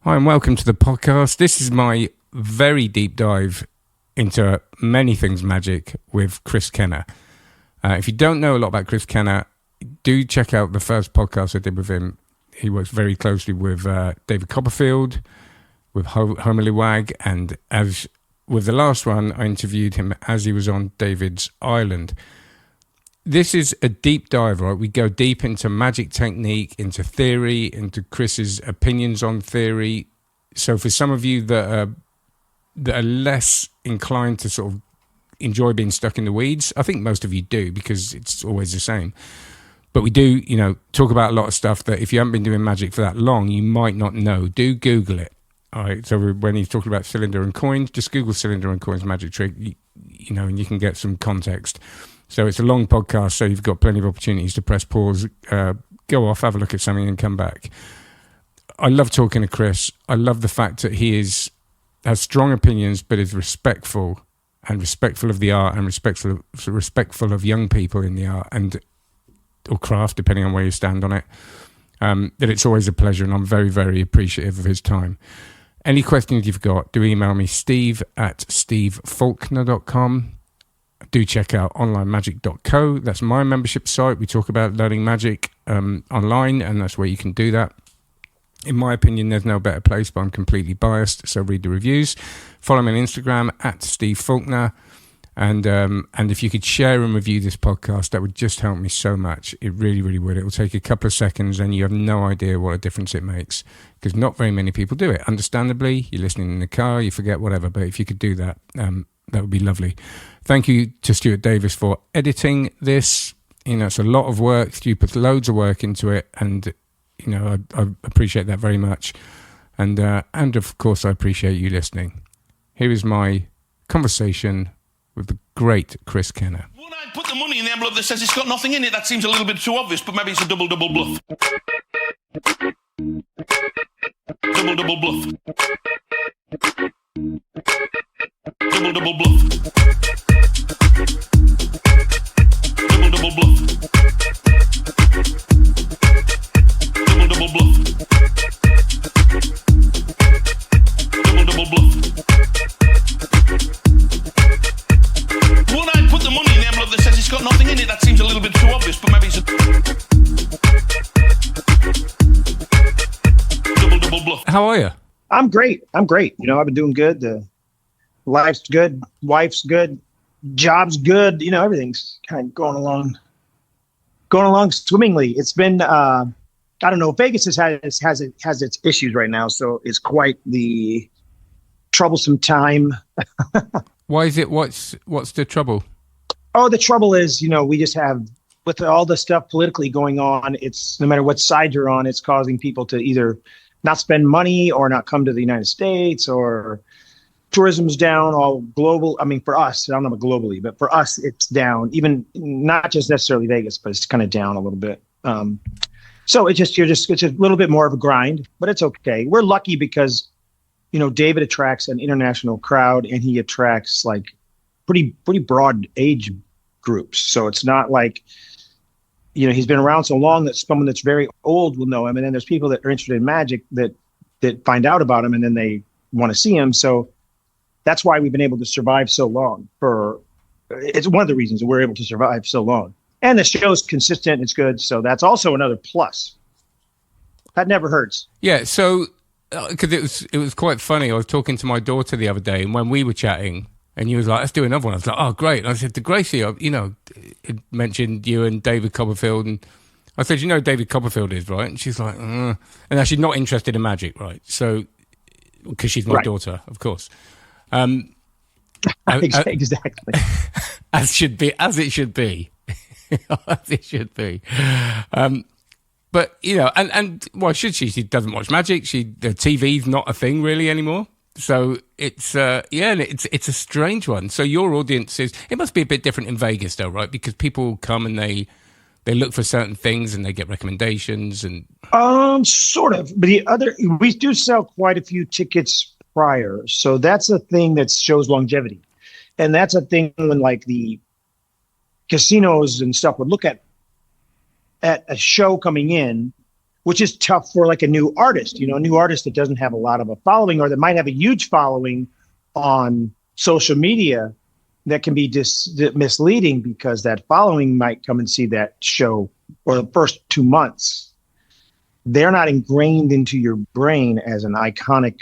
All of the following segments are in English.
Hi, and welcome to the podcast. This is my very deep dive into many things magic with Chris Kenner. If you don't know a lot about Chris Kenner, do check out the first podcast I did with him. He works very closely with David Copperfield, with Homily Wag, and as with the last one, I interviewed him as he was on David's Island. This is a deep dive, right? We go deep into magic technique, into theory, into Chris's opinions on theory. So for some of you that are less inclined to sort of enjoy being stuck in the weeds, I think most of you do because it's always the same. But we do, talk about a lot of stuff that if you haven't been doing magic for that long, you might not know. Do Google it. All right. So when he's talking about cylinder and coins, just Google cylinder and coins magic trick, and you can get some context. So it's a long podcast, so you've got plenty of opportunities to press pause, go off, have a look at something and come back. I love talking to Chris. I love the fact that he has strong opinions, but is respectful of the art and respectful of young people in the art or craft, depending on where you stand on it. That it's always a pleasure, and I'm very, very appreciative of his time. Any questions you've got, do email me, steve@stevefaulkner.com. Do check out onlinemagic.co. That's my membership site. We talk about learning magic online, and that's where you can do that. In my opinion, there's no better place, but I'm completely biased, so read the reviews. Follow me on Instagram @stevefaulkner. And if you could share and review this podcast, that would just help me so much. It really, really would. It will take a couple of seconds, and you have no idea what a difference it makes, because not very many people do it. Understandably, you're listening in the car, you forget, whatever, but if you could do that, that would be lovely. Thank you to Stuart Davis for editing this. It's a lot of work. Stu puts loads of work into it, and I appreciate that very much. And of course, I appreciate you listening. Here is my conversation with the great Chris Kenner. When I put the money in the envelope that says it's got nothing in it, that seems a little bit too obvious, but maybe it's a double bluff. Double bluff. Double bluff. Double bluff. Double bluff. Double bluff. When I put the money in the envelope that says it's got nothing in it, that seems a little bit too obvious, but maybe it's a double bluff. How are you? I'm great. I've been doing good. Life's good. Wife's good. Job's good. Everything's kind of going along swimmingly. It's been, I don't know. Vegas has its issues right now, so it's quite the troublesome time. Why is it? What's the trouble? Oh, the trouble is, we just have, with all the stuff politically going on, it's no matter what side you're on, it's causing people to either not spend money or not come to the United States, or tourism's down all global. I mean, for us, I don't know about globally, but for us, it's down, even not just necessarily Vegas, but it's kind of down a little bit. So it's a little bit more of a grind, but it's okay. We're lucky because, David attracts an international crowd, and he attracts like pretty broad age groups. So it's not like, he's been around so long that someone that's very old will know him. And then there's people that are interested in magic that find out about him, and then they want to see him. So that's why we've been able to survive so long. It's one of the reasons that we're able to survive so long. And the show's consistent. It's good. So that's also another plus. That never hurts. Yeah. So, because it was quite funny. I was talking to my daughter the other day, and when we were chatting, and you was like, "Let's do another one." I was like, "Oh, great!" And I said to Gracie, it mentioned you and David Copperfield, and I said, "You know who David Copperfield is, right?" And she's like, and now she's not interested in magic, right? So, because she's my daughter, of course. Exactly. As it should be. As it should be. But, and why should she? She doesn't watch magic. The TV's not a thing really anymore. So it's, and it's a strange one. So your audience it must be a bit different in Vegas though, right? Because people come and they look for certain things and they get recommendations and. Sort of. But we do sell quite a few tickets prior. So that's a thing that shows longevity. And that's a thing when like the casinos and stuff would look at a show coming in which is tough for like a new artist, a new artist that doesn't have a lot of a following or that might have a huge following on social media. That can be misleading because that following might come and see that show or the first 2 months. They're not ingrained into your brain as an iconic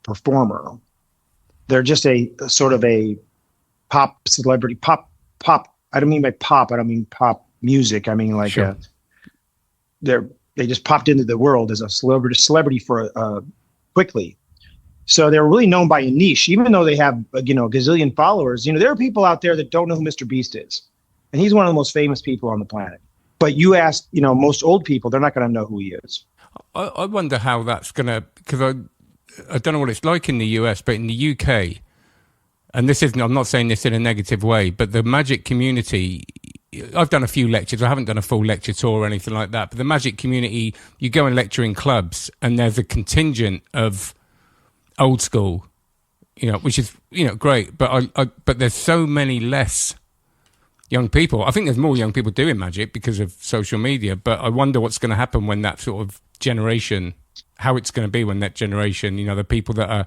performer. They're just a sort of a pop celebrity, pop. I don't mean by pop. I don't mean pop music. I mean like sure. they just popped into the world as a celebrity for quickly. So they're really known by a niche, even though they have a gazillion followers. There are people out there that don't know who Mr. Beast is, and he's one of the most famous people on the planet. But you ask, most old people, they're not going to know who he is. I wonder how that's going to, because I don't know what it's like in the US, but in the UK, and I'm not saying this in a negative way, but the magic community, I've done a few lectures. I haven't done a full lecture tour or anything like that, but the magic community, you go and lecture in clubs, and there's a contingent of old school, which is great, but but there's so many less young people. I think there's more young people doing magic because of social media, but I wonder what's going to happen when that sort of generation, how it's going to be when that generation, the people that are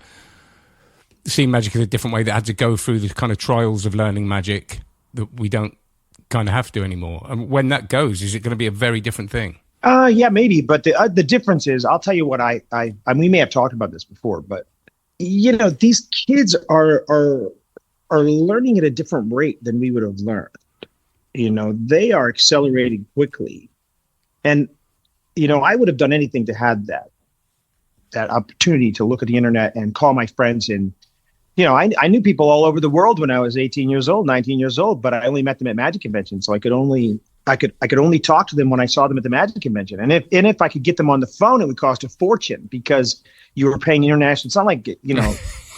seeing magic in a different way, that had to go through the kind of trials of learning magic that we don't kind of have to anymore. And when that goes, is it going to be a very different thing? Yeah, maybe. But the difference is, I'll tell you what I we may have talked about this before, but these kids are learning at a different rate than we would have learned. They are accelerating quickly, and I would have done anything to have that opportunity to look at the internet and call my friends. And I knew people all over the world when I was 18 years old, 19 years old, but I only met them at magic conventions, so I could only talk to them when I saw them at the magic convention. And if I could get them on the phone, it would cost a fortune because you were paying international. It's not like,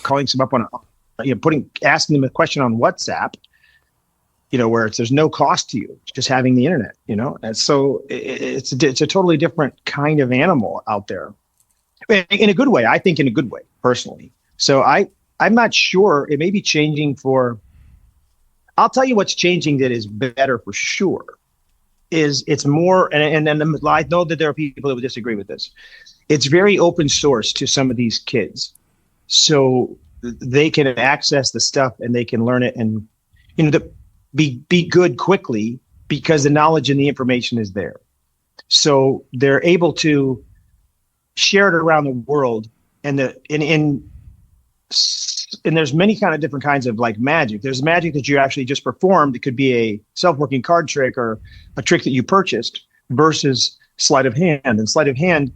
calling some up on, asking them a question on WhatsApp, where there's no cost to you, just having the internet, And so it's a totally different kind of animal out there in a good way. I think in a good way, personally. So I'm not sure. It may be changing I'll tell you what's changing that is better for sure. It's more, and I know that there are people that would disagree with this. It's very open source to some of these kids, so they can access the stuff and they can learn it and be good quickly because the knowledge and the information is there. So they're able to share it around the world, and there's many kind of different kinds of like magic. There's magic that you actually just performed. It could be a self-working card trick or a trick that you purchased versus sleight of hand. And sleight of hand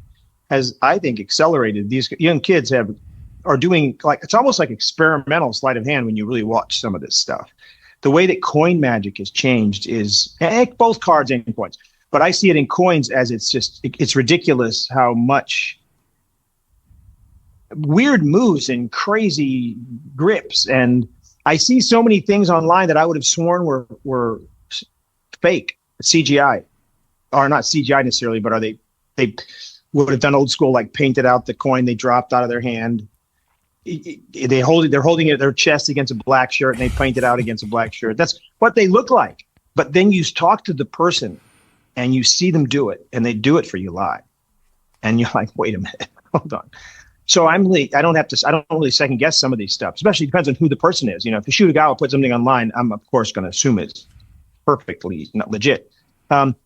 has, I think, accelerated. These young kids are doing it's almost like experimental sleight of hand when you really watch some of this stuff. The way that coin magic has changed is both cards and coins, but I see it in coins as it's ridiculous how much weird moves and crazy grips. And I see so many things online that I would have sworn were fake, CGI, or not CGI necessarily, but they would have done old school, like painted out the coin they dropped out of their hand. They're holding it at their chest against a black shirt, and they paint it out against a black shirt. That's what they look like. But then you talk to the person and you see them do it, and they do it for you live. And you're like, wait a minute, hold on. So I don't really second guess some of these stuff, especially depends on who the person is. If you shoot a guy who put something online, I'm of course going to assume it's perfectly not legit. Avi,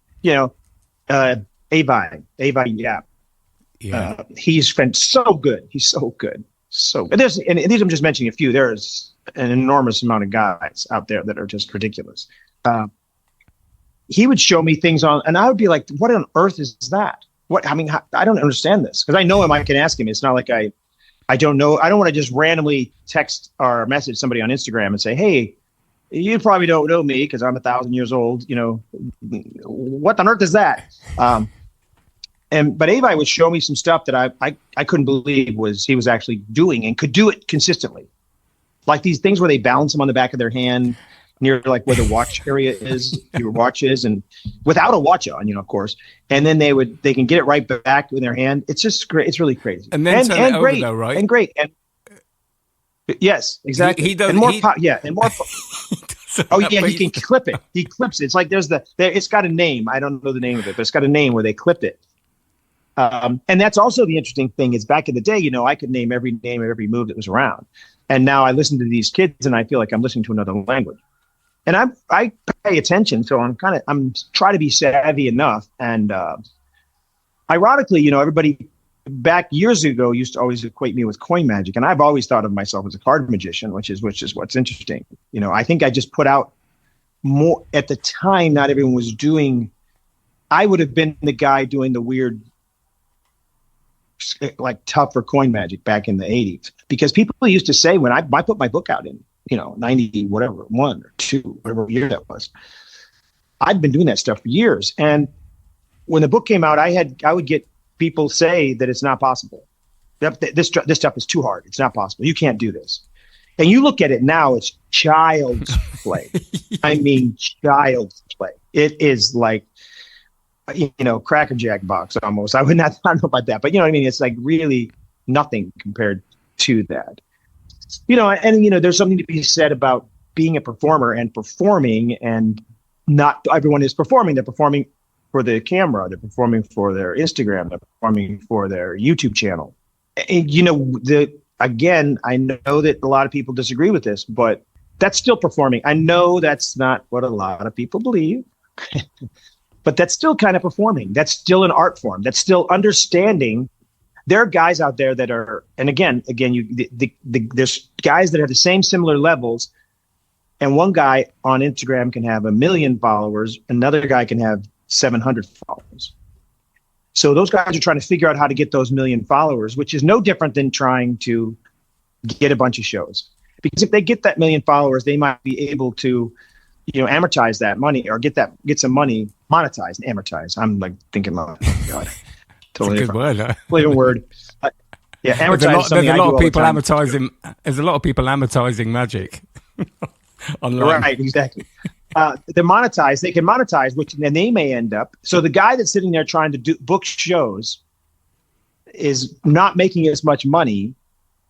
yeah. He's been so good. He's so good. So and these I'm just mentioning a few. There's an enormous amount of guys out there that are just ridiculous. He would show me things and I would be like, what on earth is that? I don't understand this, because I know him. I can ask him. It's not like I don't know. I don't want to just randomly text or message somebody on Instagram and say, hey, you probably don't know me because I'm 1,000 years old. What on earth is that? But Avi would show me some stuff that I couldn't believe he was actually doing and could do it consistently. Like these things where they balance them on the back of their hand near like where the watch area is, your watch is, and without a watch on, of course. And then they can get it right back in their hand. It's just great. It's really crazy. And then turn it over great, though, right? And great. And yes, exactly. He does. And more. And more. Oh yeah, he can clip it. He clips it. It's like it's got a name. I don't know the name of it, but it's got a name where they clip it. And that's also the interesting thing is back in the day, I could name every name of every move that was around. And now I listen to these kids and I feel like I'm listening to another language. And I pay attention. So I'm trying to be savvy enough. And ironically, everybody back years ago used to always equate me with coin magic. And I've always thought of myself as a card magician, which is what's interesting. I think I just put out more at the time. Not everyone was doing. I would have been the guy doing the weird, like tougher coin magic back in the 80s, because people used to say when I put my book out in 90 whatever 1 or 2 whatever year that was, I'd been doing that stuff for years. And when the book came out, I would get people say that it's not possible. This stuff is too hard. It's not possible. You can't do this. And you look at it now, it's child's play. I mean, child's play. It is like, Cracker Jack box almost. I don't know about that, but you know what I mean? It's like really nothing compared to that. There's something to be said about being a performer and performing, and not everyone is performing. They're performing for the camera. They're performing for their Instagram. They're performing for their YouTube channel. And, again, I know that a lot of people disagree with this, but that's still performing. I know that's not what a lot of people believe. But that's still kind of performing. That's still an art form. That's still understanding. There are guys out there that are, and again, there's guys that have the same similar levels. And one guy on Instagram can have 1 million followers. Another guy can have 700 followers. So those guys are trying to figure out how to get those 1 million followers, which is no different than trying to get a bunch of shows. Because if they get that 1 million followers, they might be able to, amortize that money or get some money monetized and amortized. I'm like thinking, oh God, totally good word. Different word. Yeah, amortize. There's a lot of people amortizing. There's a lot of people amortizing magic online. Right, exactly. They're monetized. They can monetize, which then they may end up. So the guy that's sitting there trying to book shows is not making as much money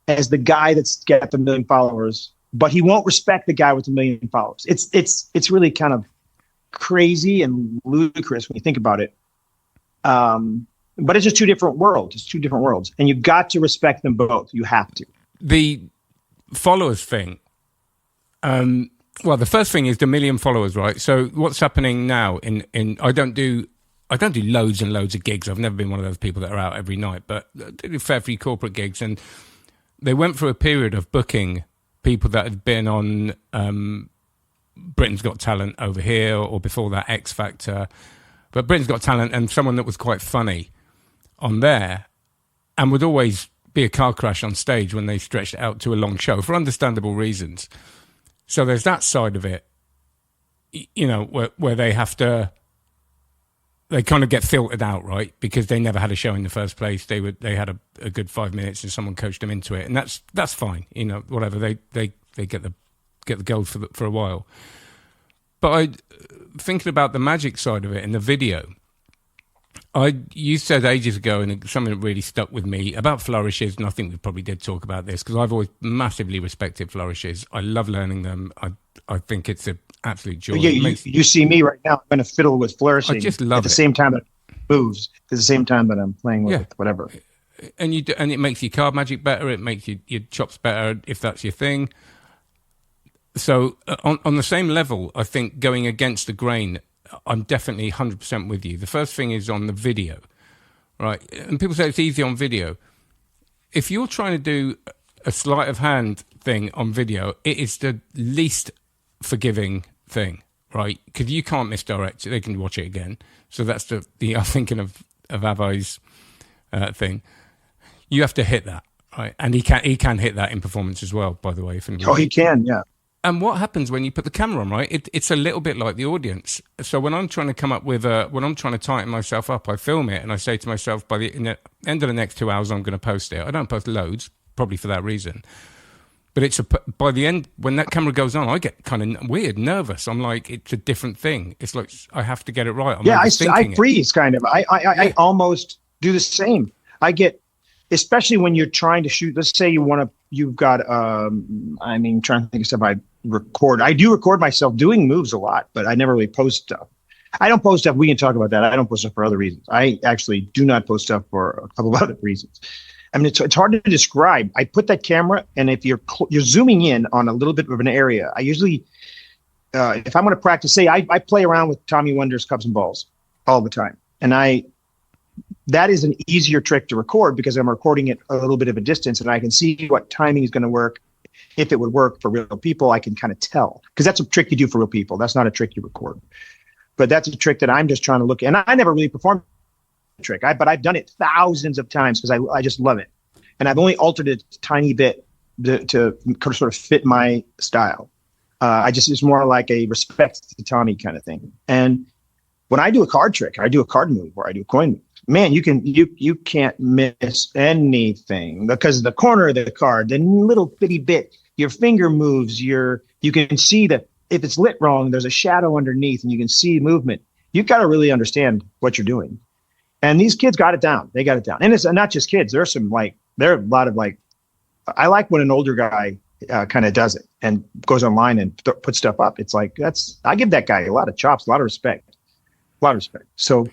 as the guy that's got the 1 million followers, but he won't respect the guy with the 1 million followers. It's really kind of crazy and ludicrous when you think about it. But it's just two different worlds. It's two different worlds, and you've got to respect them both. You have to. The followers thing. Well, the first thing is the 1 million followers, right? So what's happening now in I don't do loads and loads of gigs. I've never been one of those people that are out every night, but I do a fair few corporate gigs, and they went through a period of booking people that had been on Britain's Got Talent over here, or before that X Factor, but Britain's Got Talent, and someone that was quite funny on there, and would always be a car crash on stage when they stretched it out to a long show for understandable reasons. So there's that side of it, where they have to, they kind of get filtered out, right? Because they never had a show in the first place. They had a good 5 minutes and someone coached them into it, and that's fine. Whatever, they get the gold for a while. But thinking about the magic side of it and the video, you said ages ago, and something that really stuck with me about flourishes, and I think we probably did talk about this, because I've always massively respected flourishes. I love learning them. I think it's an absolute joy. Yeah, you see me right now. I'm going to fiddle with flourishing. I just love at the same time that it moves, at the same time that I'm playing with whatever. And it makes your card magic better. It makes your chops better if that's your thing. So on the same level, I think going against the grain, I'm definitely 100% with you. The first thing is on the video, right? And people say it's easy on video. If you're trying to do a sleight of hand thing on video, it is the least forgiving thing, right? Because you can't misdirect it. They can watch it again. So that's I'm thinking of Avai's thing. You have to hit that, right? And he can hit that in performance as well, by the way. He can, yeah. And what happens when you put the camera on, right? It's a little bit like the audience. So when I'm trying to come up with when I'm trying to tighten myself up, I film it and I say to myself, in the end of the next 2 hours, I'm going to post it. I don't post loads, probably for that reason. But by the end, when that camera goes on, I get kind of weird, nervous. I'm like, it's a different thing. It's like, I have to get it right. I freeze kind of. I almost do the same. I get, especially when you're trying to shoot, let's say you've got, trying to think of stuff I record. I do record myself doing moves a lot, but I never really post stuff. I don't post stuff. We can talk about that. I don't post stuff for other reasons. I actually do not post stuff for a couple of other reasons. I mean, it's hard to describe. I put that camera, and if you're zooming in on a little bit of an area, I usually, if I'm going to practice, say I play around with Tommy Wonder's Cups and Balls all the time, and that is an easier trick to record because I'm recording it a little bit of a distance, and I can see what timing is going to work. If it would work for real people, I can kind of tell, because that's a trick you do for real people. That's not a trick you record, but that's a trick that I'm just trying to look at. And I never really performed the trick, but I've done it thousands of times because I just love it. And I've only altered it a tiny bit to sort of fit my style. It's more like a respect to Tommy kind of thing. And when I do a card trick, I do a card move or I do a coin move, man, you can't miss anything because the corner of the card, the little bitty bit, your finger moves, you can see that if it's lit wrong, there's a shadow underneath and you can see movement. You've got to really understand what you're doing. And these kids got it down. They got it down. And it's not just kids. There are a lot of I like when an older guy kind of does it and goes online and puts stuff up. It's like, I give that guy a lot of chops, a lot of respect. So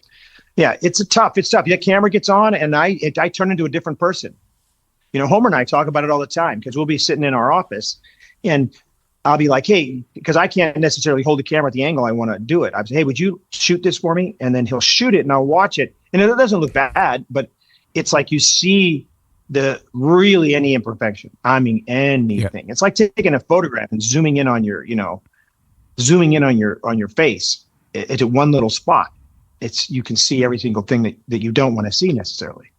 yeah, it's tough. Yeah, camera gets on and I turn into a different person. Homer and I talk about it all the time because we'll be sitting in our office and I'll be like, hey, because I can't necessarily hold the camera at the angle I want to do it. I'll say, hey, would you shoot this for me? And then he'll shoot it and I'll watch it. And it doesn't look bad, but it's like you see any imperfection. I mean, anything. Yeah. It's like taking a photograph and zooming in on your face at one little spot. You can see every single thing that you don't want to see necessarily.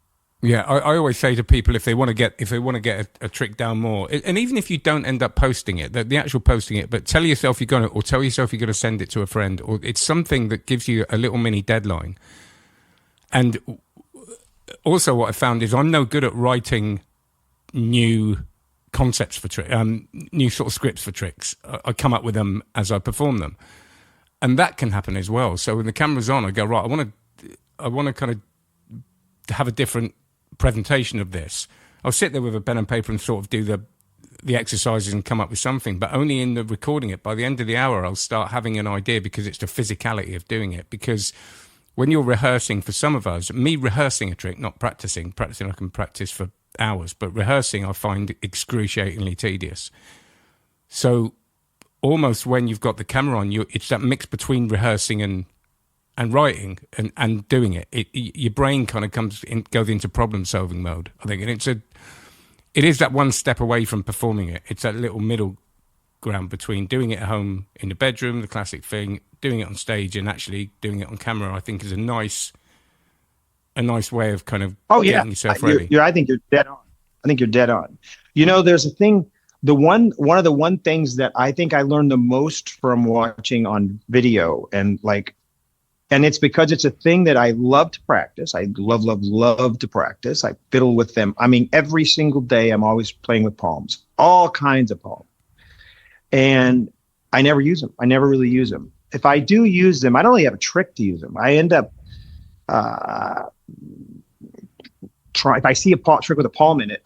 Yeah, I always say to people if they want to get a trick down more, and even if you don't end up posting it, the actual posting it, but tell yourself you're going to send it to a friend, or it's something that gives you a little mini deadline. And also, what I found is I'm no good at writing new concepts for new sort of scripts for tricks. I come up with them as I perform them, and that can happen as well. So when the camera's on, I go, right, I want to kind of have a different presentation of this. I'll sit there with a pen and paper and sort of do the exercises and come up with something, but only in the recording it. By the end of the hour, I'll start having an idea because it's the physicality of doing it. Because when you're rehearsing, for some of us, me rehearsing a trick, not practicing I can practice for hours, but rehearsing I find excruciatingly tedious. So almost when you've got the camera on, it's that mix between rehearsing and writing and doing it. Your brain kind of goes into problem solving mode, I think, and it is that one step away from performing it. It's that little middle ground between doing it at home in the bedroom, the classic thing, doing it on stage, and actually doing it on camera. I think is a nice way of kind of getting yourself ready. I think you're dead on. There's a thing. One of the things that I think I learned the most from watching on video and it's because it's a thing that I love to practice. I love to practice. I fiddle with them. I mean, every single day I'm always playing with palms, all kinds of palms. And I never use them. I never really use them. If I do use them, I don't really have a trick to use them. I end up if I see a trick with a palm in it,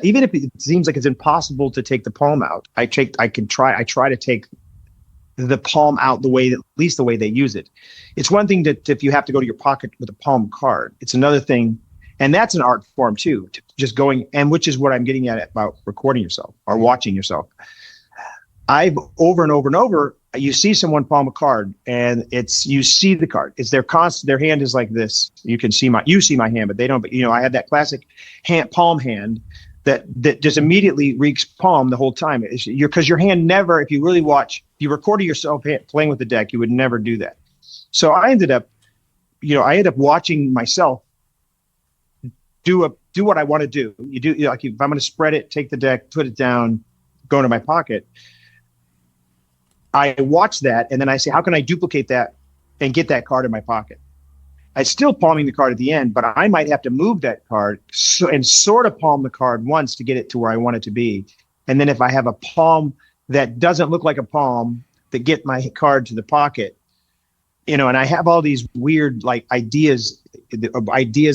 even if it seems like it's impossible to take the palm out, I try to take the palm out at least the way they use it. It's one thing that if you have to go to your pocket with a palm card, it's another thing. And that's an art form too, just going, and which is what I'm getting at about recording yourself or watching yourself. I've over and over and over, you see someone palm a card and you see the card. It's their hand is like this. You see my hand, but they don't, but I have that classic palm hand that just immediately reeks palm the whole time. Because your hand never, if you really watch, if you recorded yourself playing with the deck, you would never do that. So I ended up watching myself do what I want to do. Like if I'm going to spread it, take the deck, put it down, go into my pocket. I watch that and then I say, how can I duplicate that and get that card in my pocket? I'm still palming the card at the end, but I might have to move that card and sort of palm the card once to get it to where I want it to be. And then if I have a palm that doesn't look like a palm, to get my card to the pocket, and I have all these weird ideas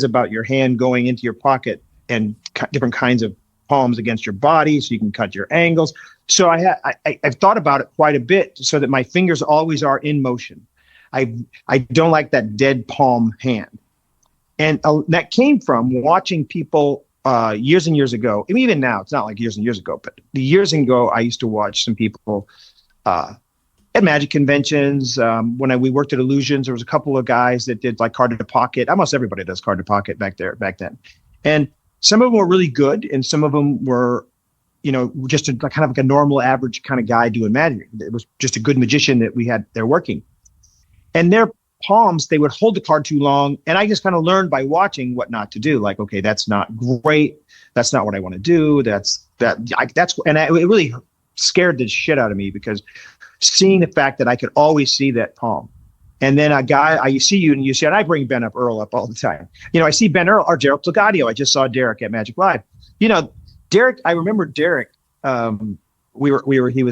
about your hand going into your pocket and different kinds of palms against your body so you can cut your angles. So I've thought about it quite a bit so that my fingers always are in motion. I don't like that dead palm hand. And that came from watching people years and years ago. I mean, even now, it's not like years and years ago, but the years ago, I used to watch some people at magic conventions. When we worked at Illusions, there was a couple of guys that did like card to pocket. Almost everybody does card to pocket back then. And some of them were really good, and some of them were, just kind of like a normal, average kind of guy doing magic. It was just a good magician that we had there working. And their palms, they would hold the card too long. And I just kind of learned by watching what not to do. Like, okay, that's not great. That's not what I want to do. And it really scared the shit out of me, because seeing the fact that I could always see that palm. And then a guy, I see you, and I bring Ben Earl up all the time. I see Ben Earl or Derek Plagadio. I just saw Derek at Magic Live. Derek, I remember Derek. We were on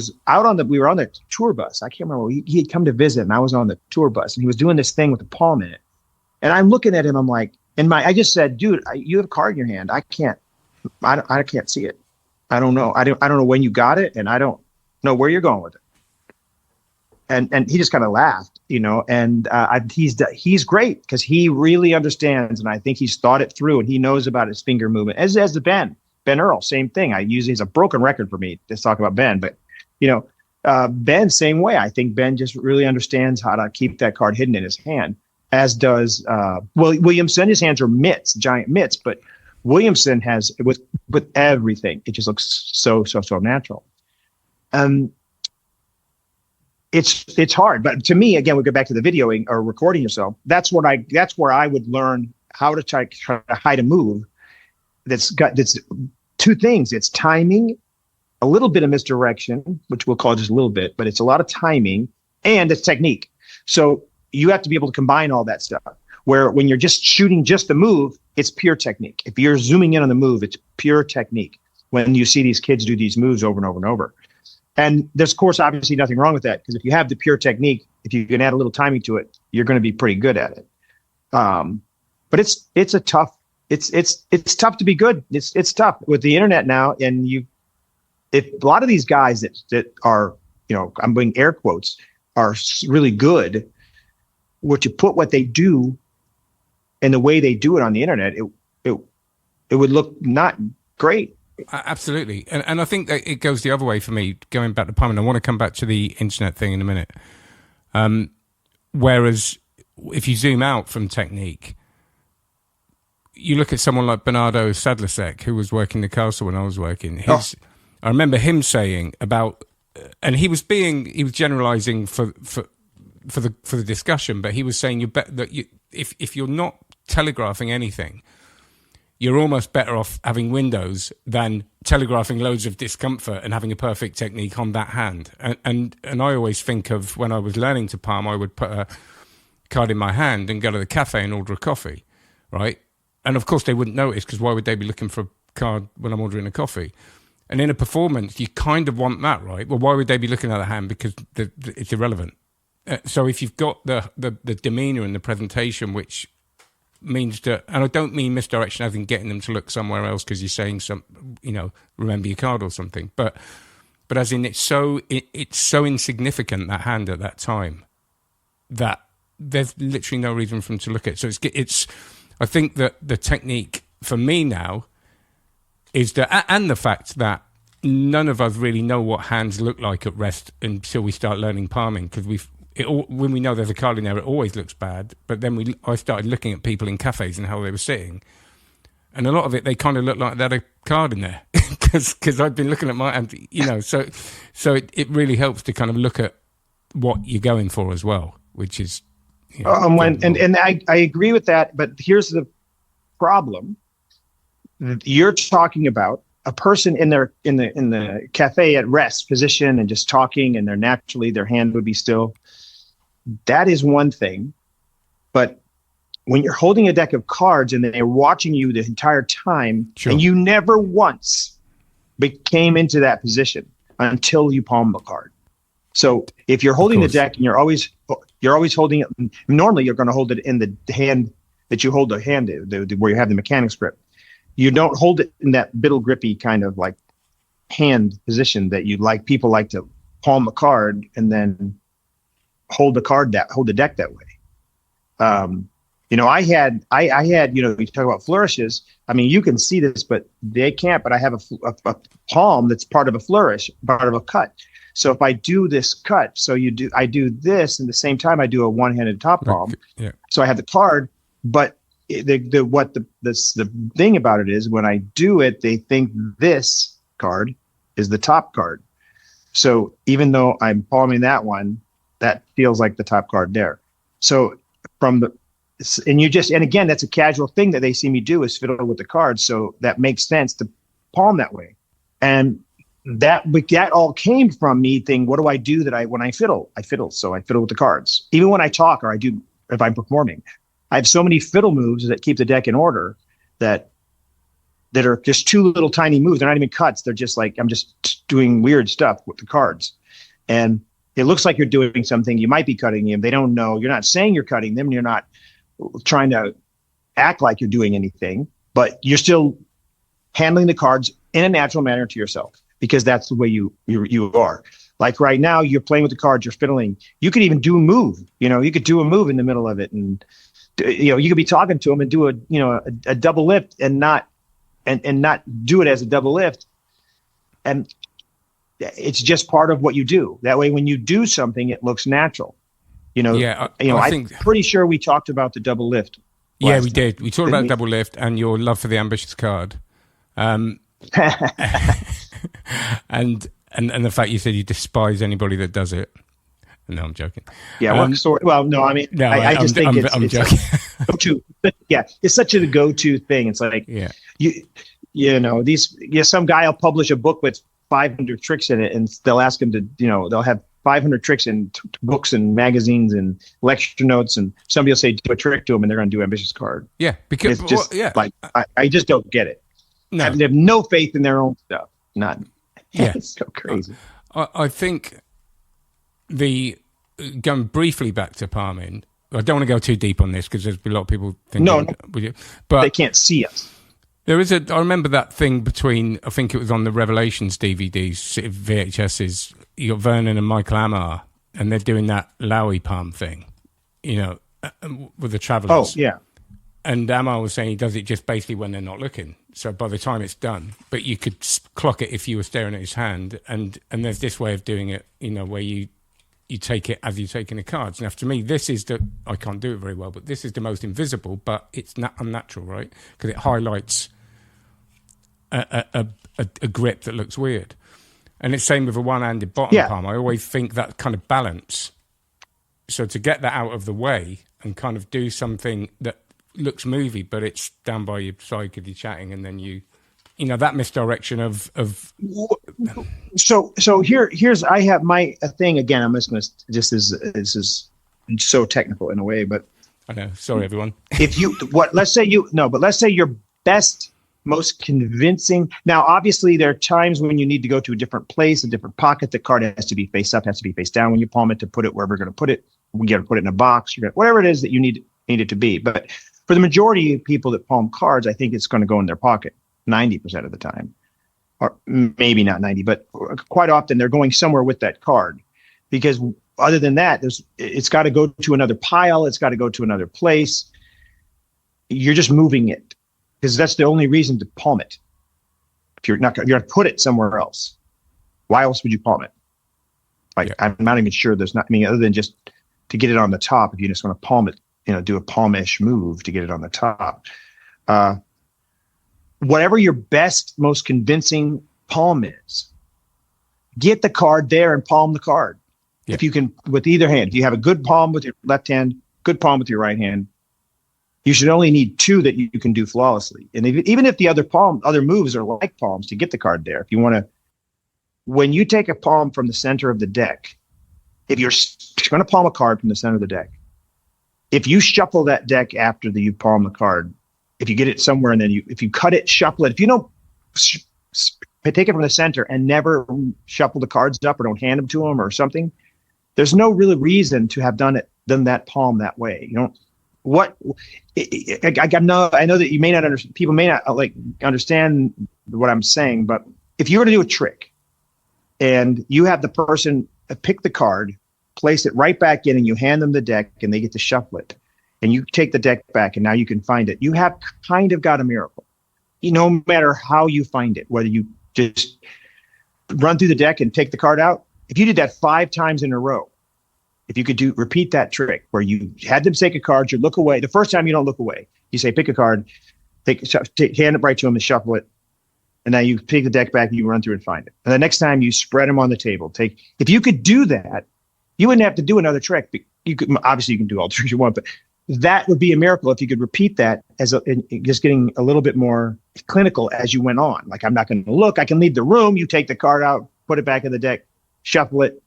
the tour bus. I can't remember. He had come to visit, and I was on the tour bus, and he was doing this thing with the palm in it. And I'm looking at him. I'm like, I just said, dude, you have a card in your hand. I can't see it. I don't know. I don't know when you got it, and I don't know where you're going with it. And he just kind of laughed, and he's great, because he really understands, and I think he's thought it through, and he knows about his finger movement, as the Ben Earl, same thing. He's a broken record for me to talk about Ben, but Ben, same way. I think Ben just really understands how to keep that card hidden in his hand, as does Williamson. His hands are mitts, giant mitts, but Williamson has with everything. It just looks so natural. It's hard, but to me, again, we go back to the videoing or recording yourself. That's where I would learn how to try to hide a move. That's two things. It's timing, a little bit of misdirection, which we'll call just a little bit, but it's a lot of timing, and it's technique. So you have to be able to combine all that stuff, where when you're just shooting just the move, it's pure technique. If you're zooming in on the move, it's pure technique. When you see these kids do these moves over and over and over. And there's, of course, obviously nothing wrong with that, because if you have the pure technique, if you can add a little timing to it, you're going to be pretty good at it. But it's tough to be good. It's tough with the internet now. And if a lot of these guys that are, I'm doing air quotes, are really good, what you put what they do and the way they do it on the internet, it would look not great. Absolutely. And I think that it goes the other way for me, going back to palming. I want to come back to the internet thing in a minute. Whereas if you zoom out from technique, you look at someone like Bernardo Sadlicek, who was working the castle when I was working. I remember him saying about, and he was generalizing for the discussion, but he was saying if you're not telegraphing anything, you're almost better off having windows than telegraphing loads of discomfort and having a perfect technique on that hand. And I always think of when I was learning to palm, I would put a card in my hand and go to the cafe and order a coffee, right? And of course they wouldn't notice, because why would they be looking for a card when I'm ordering a coffee? And in a performance, you kind of want that, right? Well, why would they be looking at the hand? Because it's irrelevant. So if you've got the demeanor and the presentation, which means to, and I don't mean misdirection as in getting them to look somewhere else because you're saying remember your card or something, but as in it's so insignificant, that hand at that time, that there's literally no reason for them to look at it. So it's I think that the technique for me now is and the fact that none of us really know what hands look like at rest until we start learning palming, because when we know there's a card in there, it always looks bad. But then I started looking at people in cafes and how they were sitting, and a lot of it, they kind of looked like they had a card in there, because I'd been looking at my, and so it really helps to kind of look at what you're going for as well, which is. And I agree with that, but here's the problem. You're talking about a person in the cafe at rest position and just talking, and their hand would be still. That is one thing, but when you're holding a deck of cards and they're watching you the entire time, sure, and you never once came into that position until you palm the card. So if you're holding the deck and you're always holding it, normally you're going to hold it in the hand that you hold the hand where you have the mechanics grip. You don't hold it in that biddle grippy kind of like hand position that people like to palm a card and then hold the deck that way. I had, you talk about flourishes. I mean, you can see this, but they can't. But I have a palm that's part of a flourish, part of a cut. So if I do this cut, I do this, and the same time I do a one-handed top palm. Yeah. So I have the card, but the thing about it is when I do it, they think this card is the top card. So even though I'm palming that one, that feels like the top card there. So and again, that's a casual thing that they see me do is fiddle with the cards. So that makes sense to palm that way. And that all came from me thinking, what do I do when I fiddle? I fiddle. So I fiddle with the cards. Even when I talk or if I'm performing, I have so many fiddle moves that keep the deck in order that are just two little tiny moves. They're not even cuts. They're just like, I'm just doing weird stuff with the cards. And it looks like you're doing something. You might be cutting them. They don't know. You're not saying you're cutting them. You're not trying to act like you're doing anything, but you're still handling the cards in a natural manner to yourself because that's the way you are. Like right now, you're playing with the cards, you're fiddling. You could even do a move. You could do a move in the middle of it, and you could be talking to them and do a double lift and not do it as a double lift. And it's just part of what you do. That way, when you do something, it looks natural. I think I'm pretty sure we talked about the double lift. Yeah, we did. We talked about double lift and your love for the ambitious card. And the fact you said you despise anybody that does it. No, I'm joking. Yeah, no, I mean, no, I just think I'm joking. Go-to. Yeah, it's such a go-to thing. It's like, some guy will publish a book with 500 tricks in it, and they'll ask him to, they'll have 500 tricks in books and magazines and lecture notes, and somebody will say do a trick to them, and they're going to do ambitious card. Yeah, because it's just I just don't get it. No. They have no faith in their own stuff. None. Yeah, it's so crazy. I think going briefly back to palming. I don't want to go too deep on this because there's a lot of people thinking, but they can't see us. There is I remember that thing between, I think it was on the Revelations DVDs, VHSs, you got Vernon and Michael Amar, and they're doing that Lowy palm thing, with the Travelers. Oh, yeah. And Amar was saying he does it just basically when they're not looking. So by the time it's done, but you could clock it if you were staring at his hand. And there's this way of doing it, where you take it as you're taking the cards. Now, to me, this is I can't do it very well, but this is the most invisible, but it's not unnatural, right? Because it highlights a grip that looks weird. And it's same with a one-handed bottom palm. I always think that kind of balance. So to get that out of the way and kind of do something that looks movie, but it's down by your side because you're chatting, and then that misdirection of. So here's I have my thing again. I'm just going to this is so technical in a way, but I know. Sorry, everyone. Let's say your best, most convincing. Now, obviously, there are times when you need to go to a different place, a different pocket. The card has to be face up, has to be face down when you palm it to put it wherever you're going to put it. We got to put it in a box. Whatever it is that you need it to be, but. For the majority of people that palm cards, I think it's going to go in their pocket 90% of the time, or maybe not 90, but quite often they're going somewhere with that card, because other than that, it's got to go to another pile. It's got to go to another place. You're just moving it because that's the only reason to palm it. If you're going to put it somewhere else, why else would you palm it? I'm not even sure other than just to get it on the top, if you just want to palm it, do a palmish move to get it on the top. Whatever your best, most convincing palm is, get the card there and palm the card. Yeah. If you can, with either hand, if you have a good palm with your left hand, good palm with your right hand, you should only need two that you can do flawlessly. And even if the other moves are like palms, to get the card there, if you want to, when you take a palm from the center of the deck, if you're going to palm a card from the center of the deck, if you shuffle that deck after you palm the card, if you get it somewhere and then if you cut it, shuffle it, if you don't take it from the center and never shuffle the cards up or don't hand them to them or something, there's no really reason to have done that palm that way. I know that you may not understand, people may not understand what I'm saying, but if you were to do a trick and you have the person pick the card place it right back in, and you hand them the deck, and they get to shuffle it. And you take the deck back, and now you can find it. You have kind of got a miracle. No matter how you find it, whether you just run through the deck and take the card out. If you did that 5 times in a row, if you could repeat that trick where you had them take a card, you look away. The first time you don't look away. You say, pick a card, hand it right to them and shuffle it. And now you take the deck back and you run through and find it. And the next time you spread them on the table. If you could do that, you wouldn't have to do another trick. Obviously you can do all the tricks you want, but that would be a miracle if you could repeat that just getting a little bit more clinical as you went on. Like, I'm not going to look. I can leave the room. You take the card out, put it back in the deck, shuffle it.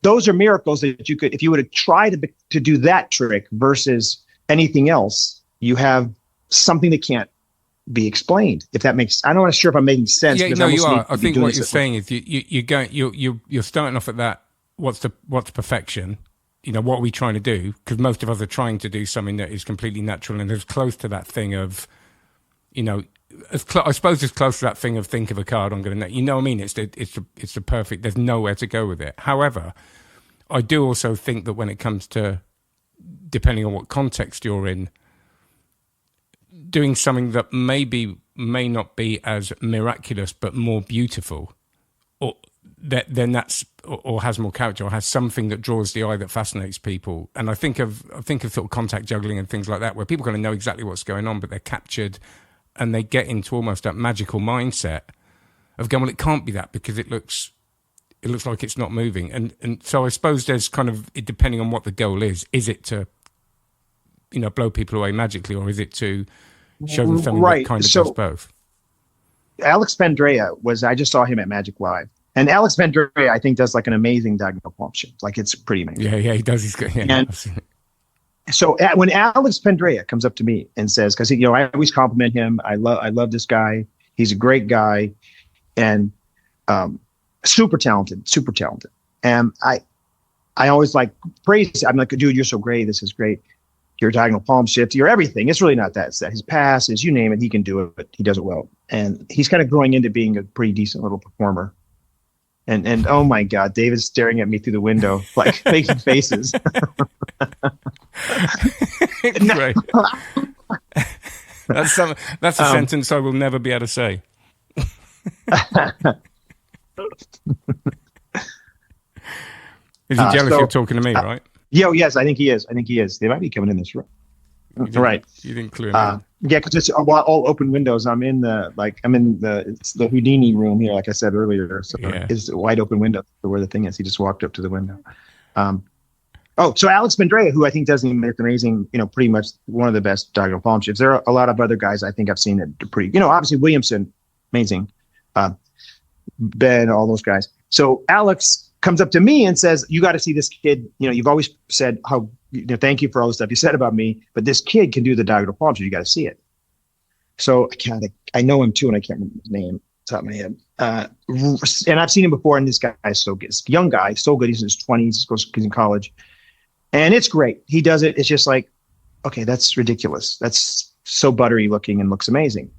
Those are miracles that you could, if you were to try to do that trick versus anything else, you have something that can't be explained. If that makes, I'm not sure if I'm making sense. Yeah, no, you are. I think what you're saying is you're starting off at that. What's perfection? What are we trying to do? Because most of us are trying to do something that is completely natural and as close to that thing of, I suppose as close to that thing of think of a card I'm going to, what I mean? It's the perfect, there's nowhere to go with it. However, I do also think that when it comes to, depending on what context you're in, doing something that may not be as miraculous, but more beautiful, then that's, or has more character, or has something that draws the eye that fascinates people. And I think of sort of contact juggling and things like that, where people kind of know exactly what's going on, but they're captured and they get into almost that magical mindset of going, well, it can't be that because it looks like it's not moving. And so I suppose there's kind of, depending on what the goal is it to, blow people away magically, or is it to show them something that kind of does both? Alex Vendrea I just saw him at Magic Live. And Alex Vendrea, I think, does like an amazing diagonal palm shift. Like, it's pretty amazing. Yeah, he does. He's good. Yeah, and so when Alex Vendrea comes up to me and says, because I always compliment him. I love this guy. He's a great guy, and super talented. And I always like praise. I'm like, dude, you're so great. This is great. Your diagonal palm shift, your everything. It's really not that. It's that his passes, you name it, he can do it. But he does it well, and he's kind of growing into being a pretty decent little performer. And oh my God, David's staring at me through the window, like making faces. Great. That's a sentence I will never be able to say. Is he jealous you're talking to me, right? Yes, I think he is. They might be coming in this room. Right. You didn't clue in. Yeah, because it's all open windows. It's the Houdini room here, like I said earlier. So it's a wide open window where the thing is. He just walked up to the window. So Alex Vendrea, who I think does an amazing, pretty much one of the best diagonal palm shifts. There are a lot of other guys I think I've seen that are pretty, obviously Williamson, amazing. Ben, all those guys. So Alex comes up to me and says, you got to see this kid. You've always said how, thank you for all the stuff you said about me, but this kid can do the diagonal palm shift. You got to see it. So I know him too, and I can't remember his name. Top of my head. And I've seen him before, and this guy is so good. This young guy, so good. He's in his 20s, he's in college. And it's great. He does it. It's just like, okay, that's ridiculous. That's so buttery looking and looks amazing.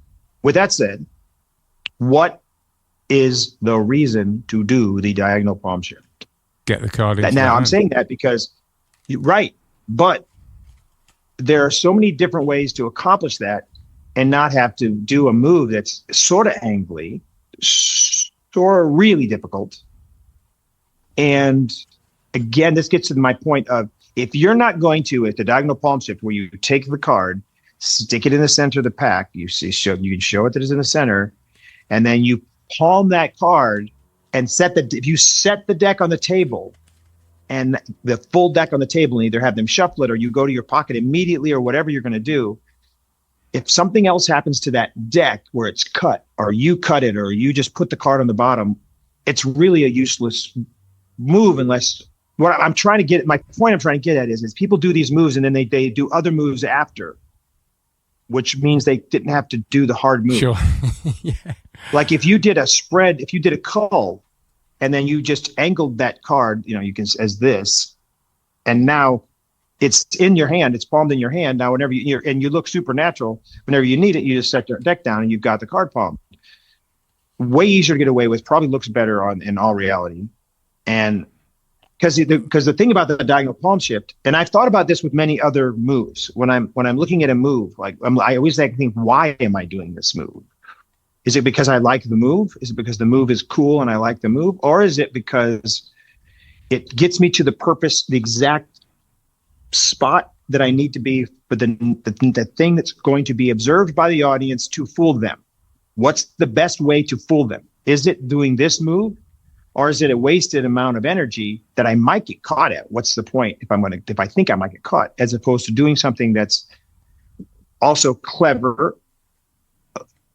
With that said, what is the reason to do the diagonal palm shift? Get the card in. Now, I'm saying that because, right, but there are so many different ways to accomplish that and not have to do a move that's sort of angly, sort of really difficult. And again, this gets to my point of, if you're not going to, at the diagonal palm shift, where you take the card, stick it in the center of the pack, you can show it that it's in the center, and then you palm that card and if you set the deck on the table and the full deck on the table, and either have them shuffle it or you go to your pocket immediately or whatever you're going to do, if something else happens to that deck where it's cut, or you cut it, or you just put the card on the bottom, it's really a useless move unless... What I'm trying to get, my point I'm trying to get at is people do these moves and then they do other moves after, which means they didn't have to do the hard move. Sure. Yeah. Like if you did a spread, if you did a cull, and then you just angled that card, you can as this, and now it's in your hand, it's palmed in your hand. Now, whenever and you look supernatural, whenever you need it, you just set your deck down and you've got the card palmed. Way easier to get away with, probably looks better in all reality, and because the thing about the diagonal palm shift, and I've thought about this with many other moves. When I'm looking at a move, like I always think, why am I doing this move? Is it because I like the move? Is it because the move is cool and I like the move, or is it because it gets me to the exact spot that I need to be for the thing that's going to be observed by the audience to fool them? What's the best way to fool them? Is it doing this move, or is it a wasted amount of energy that I might get caught at? What's the point if I think I might get caught, as opposed to doing something that's also clever?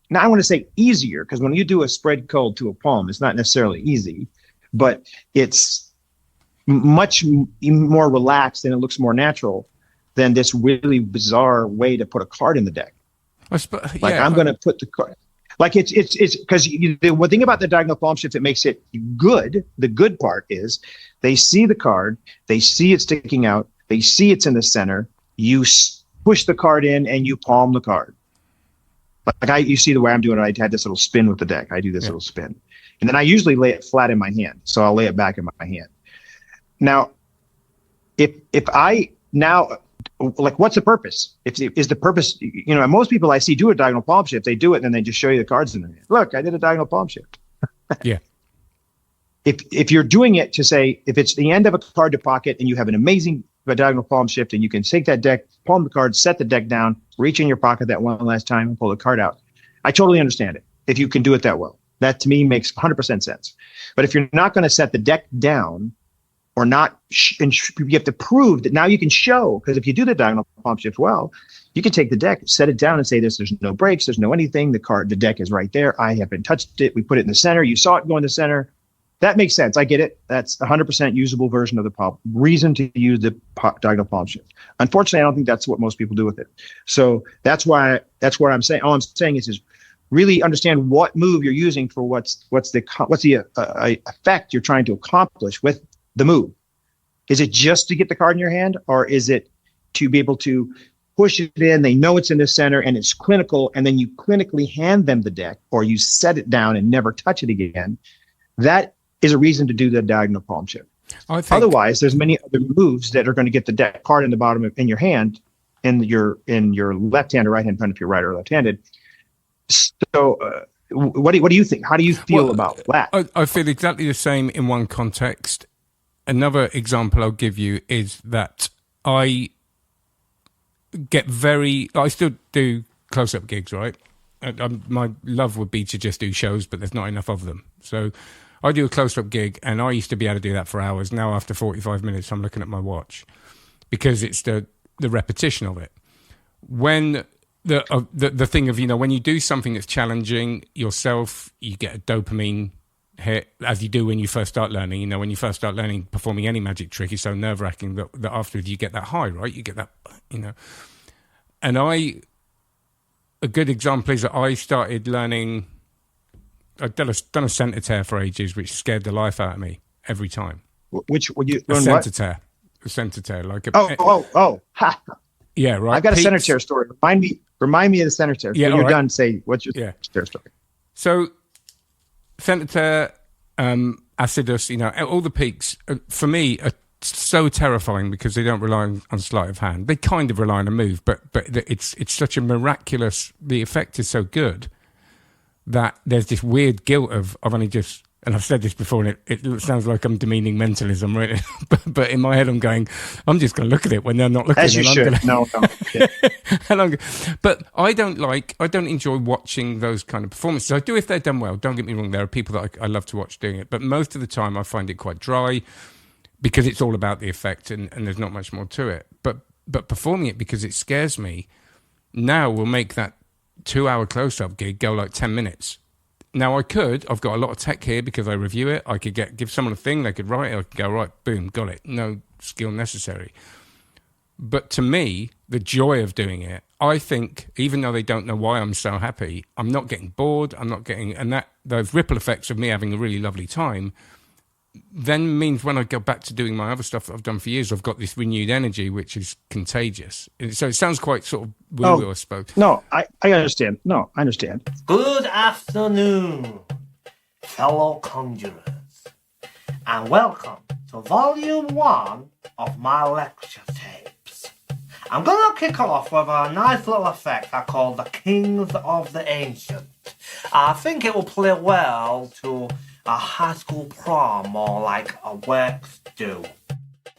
Now I want to say easier, because when you do a spread code to a palm, it's not necessarily easy, but it's much more relaxed and it looks more natural than this really bizarre way to put a card in the deck. I'm going to put the card. Like it's because the one thing about the diagonal palm shift that makes it good, the good part is they see the card, they see it sticking out, they see it's in the center. You push the card in and you palm the card. You see the way I'm doing it. I had this little spin with the deck. I do this little spin, and then I usually lay it flat in my hand. So I'll lay it back in my hand. Now, if I now, like, what's the purpose? Is the purpose, most people I see do a diagonal palm shift. They do it and then they just show you the cards in their hand. Look, I did a diagonal palm shift. Yeah. If you're doing it to say, if it's the end of a card to pocket and you have an amazing diagonal palm shift and you can take that deck, palm the card, set the deck down, reach in your pocket that one last time and pull the card out. I totally understand it. If you can do it that well, that to me makes 100% sense. But if you're not going to set the deck down, or not, and you have to prove that now you can show, because if you do the diagonal palm shift well, you can take the deck, set it down and say there's no breaks, there's no anything, the deck is right there, I haven't touched it, we put it in the center, you saw it go in the center. That makes sense. I get it. That's 100% usable version of the palm. Reason to use the diagonal palm shift. Unfortunately, I don't think that's what most people do with it. So that's what I'm saying. All I'm saying is really understand what move you're using for what's the effect you're trying to accomplish with the move. Is it just to get the card in your hand, or is it to be able to push it in? They know it's in the center and it's clinical, and then you clinically hand them the deck, or you set it down and never touch it again. That is a reason to do the diagonal palm shift. Otherwise, there's many other moves that are going to get the deck card in the bottom in your hand, in your left hand or right hand, depending if you're right or left-handed. So, what do you think? How do you feel about that? I feel exactly the same in one context. Another example I'll give you is that I still do close-up gigs, right? My love would be to just do shows, but there's not enough of them. So I do a close-up gig, and I used to be able to do that for hours. Now, after 45 minutes, I'm looking at my watch because it's the repetition of it. When the thing of, when you do something that's challenging yourself, you get a dopamine hit, as you do when you first start learning. When you first start learning, performing any magic trick is so nerve-wracking that afterwards you get that high, right? You get that, And a good example is that I started learning, I've done a center tear for ages, which scared the life out of me every time. Which would you learn? A center tear, like ha. Yeah, right. I've got a center tear story. Remind me of the center tear. Yeah, when you're done, say what's your center tear story. So center tear, acidus, all the peaks for me are so terrifying because they don't rely on sleight of hand. They kind of rely on a move, but it's such a miraculous. The effect is so good that there's this weird guilt of I've only just. And I've said this before, and it sounds like I'm demeaning mentalism, right? but in my head, I'm going, I'm just going to look at it when they're not looking. As you should. No. Yeah. But I don't enjoy watching those kind of performances. I do if they're done well. Don't get me wrong. There are people that I love to watch doing it. But most of the time, I find it quite dry because it's all about the effect and there's not much more to it. But performing it because it scares me now will make that 2-hour close-up gig go like 10 minutes. Now, I've got a lot of tech here because I review it. I could give someone a thing, they could write it, I could go, right, boom, got it. No skill necessary. But to me, the joy of doing it, I think, even though they don't know why I'm so happy, I'm not getting bored, and those ripple effects of me having a really lovely time then means when I go back to doing my other stuff that I've done for years, I've got this renewed energy, which is contagious. So it sounds quite sort of woo-woo, I suppose. No, I understand. No, I understand. Good afternoon, fellow conjurers, and welcome to to Volume 1 of my lecture tapes. I'm going to kick off with a nice little effect I call the Kings of the Ancient. I think it will play well to a high school prom or like a work do.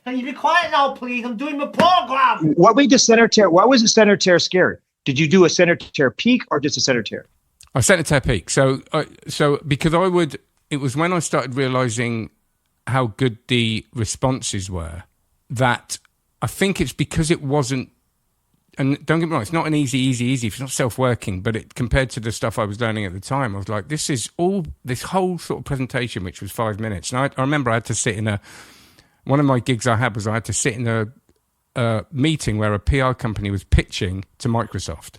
Can you be quiet now, please? I'm doing my program. What made the center tear? What was the center tear scary? Did you do a center tear peak or just a center tear? I center tear peak. So because it was when I started realizing how good the responses were that I think it's because it wasn't. And don't get me wrong, it's not an easy. It's not self-working, but compared to the stuff I was learning at the time, I was like, this whole sort of presentation, which was 5 minutes. And I remember I had to sit in one of my gigs I had was I had to sit in a meeting where a PR company was pitching to Microsoft.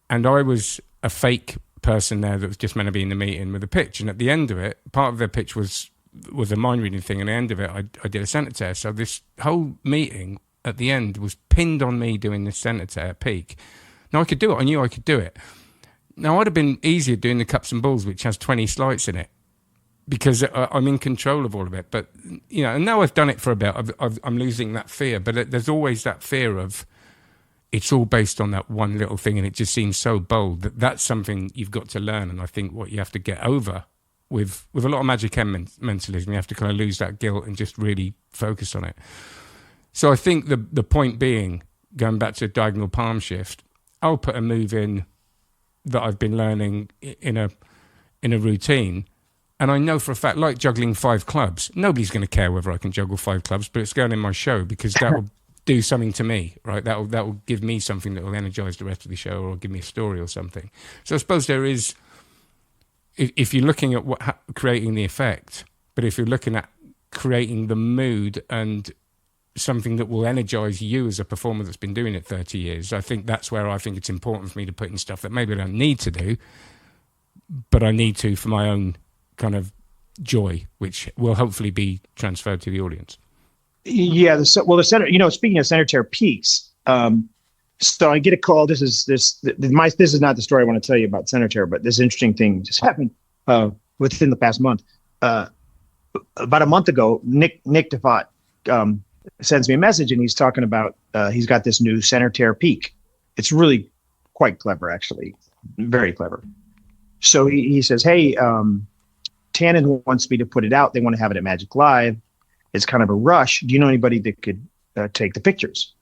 And I was a fake person there that was just meant to be in the meeting with a pitch. And at the end of it, part of their pitch was a mind reading thing. And at the end of it, I did a center tear. So this whole meeting at the end was pinned on me doing this center tear peak. Now I could do it. I knew I could do it. Now I'd have been easier doing the cups and balls, which has 20 slides in it, because I'm in control of all of it. But, and now I've done it for a bit, I'm losing that fear. But there's always that fear of it's all based on that one little thing, and it just seems so bold that's something you've got to learn. And I think what you have to get over with a lot of Magic M mentalism, you have to kind of lose that guilt and just really focus on it. So I think the point being, going back to a diagonal palm shift, I'll put a move in that I've been learning in a routine. And I know for a fact, like juggling 5 clubs, nobody's going to care whether I can juggle 5 clubs, but it's going in my show because that will do something to me, right? That will give me something that will energize the rest of the show or give me a story or something. So I suppose there is, if you're looking at creating the effect, but if you're looking at creating the mood and something that will energize you as a performer that's been doing it 30 years, I think that's where I think it's important for me to put in stuff that maybe I don't need to do, but I need to for my own kind of joy, which will hopefully be transferred to the audience. Yeah. The center, speaking of center tear peaks, so I get a call. This is not the story I want to tell you about center tear, but this interesting thing just happened within the past month. About a month ago, Nick DeFont sends me a message, and he's talking about he's got this new center tear peak. It's really quite clever, actually, very clever. So he says, "Hey, Tannen wants me to put it out. They want to have it at Magic Live. It's kind of a rush. Do you know anybody that could take the pictures?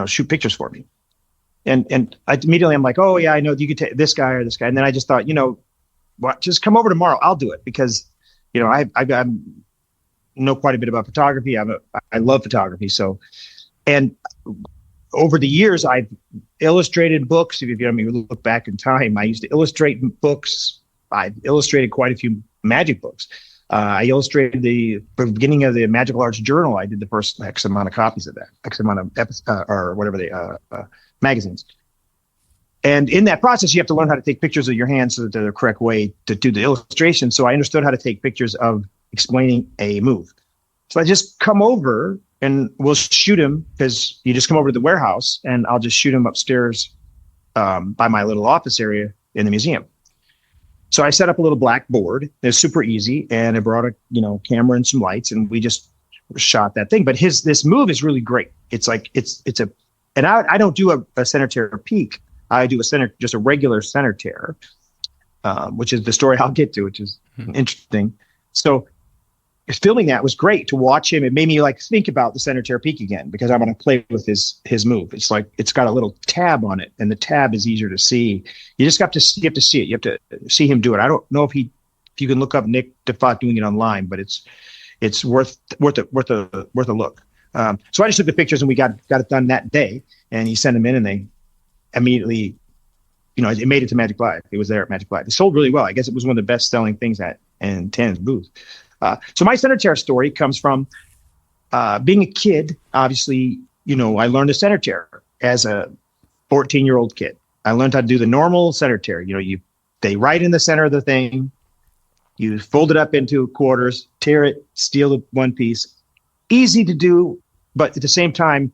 Shoot pictures for me?" And immediately I'm like, "Oh yeah, I know you could take this guy or this guy." And then I just thought, what? Just come over tomorrow. I'll do it because, I know quite a bit about photography. I love photography. So, and over the years, I've illustrated books. If you look back in time, I used to illustrate books. I've illustrated quite a few magic books. I illustrated the beginning of the Magical Arts Journal. I did the first X amount of copies of that, X amount of or whatever magazines. And in that process, you have to learn how to take pictures of your hands so that they're the correct way to do the illustration. So I understood how to take pictures of explaining a move. So I just come over and we'll shoot him, because you just come over to the warehouse and I'll just shoot him upstairs by my little office area in the museum. So I set up a little black board. It's super easy, and I brought a camera and some lights, and we just shot that thing. But this move is really great. It's like and I don't do a center tear peak. I do just a regular center tear, which is the story I'll get to, which is interesting. So filming that was great to watch him. It made me think about the center tear peak again, because I want to play with his move. It's like it's got a little tab on it, and the tab is easier to see. You just have to see it. You have to see him do it. I don't know if you can look up Nick DeFont doing it online, but it's worth a look. So I just took the pictures and we got it done that day, and he sent them in, and they immediately, it made it to Magic Live. It was there at Magic Live. It sold really well. I guess it was one of the best selling things in Tannen's booth. So my center tear story comes from being a kid. Obviously, I learned a center tear as a 14-year-old kid. I learned how to do the normal center tear. They right in the center of the thing. You fold it up into quarters, tear it, steal the one piece. Easy to do, but at the same time,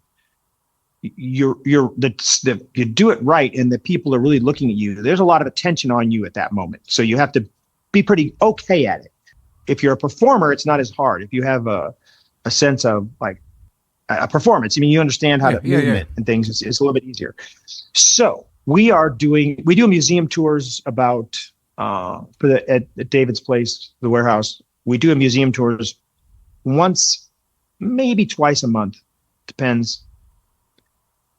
you do it right, and the people are really looking at you. There's a lot of attention on you at that moment, so you have to be pretty okay at it. if you're a performer, it's not as hard. If you have a sense of like a performance, I mean, you understand how movement and things. It's a little bit easier. So we do museum tours about at David's place, the warehouse. We do a museum tours once, maybe twice a month, depends.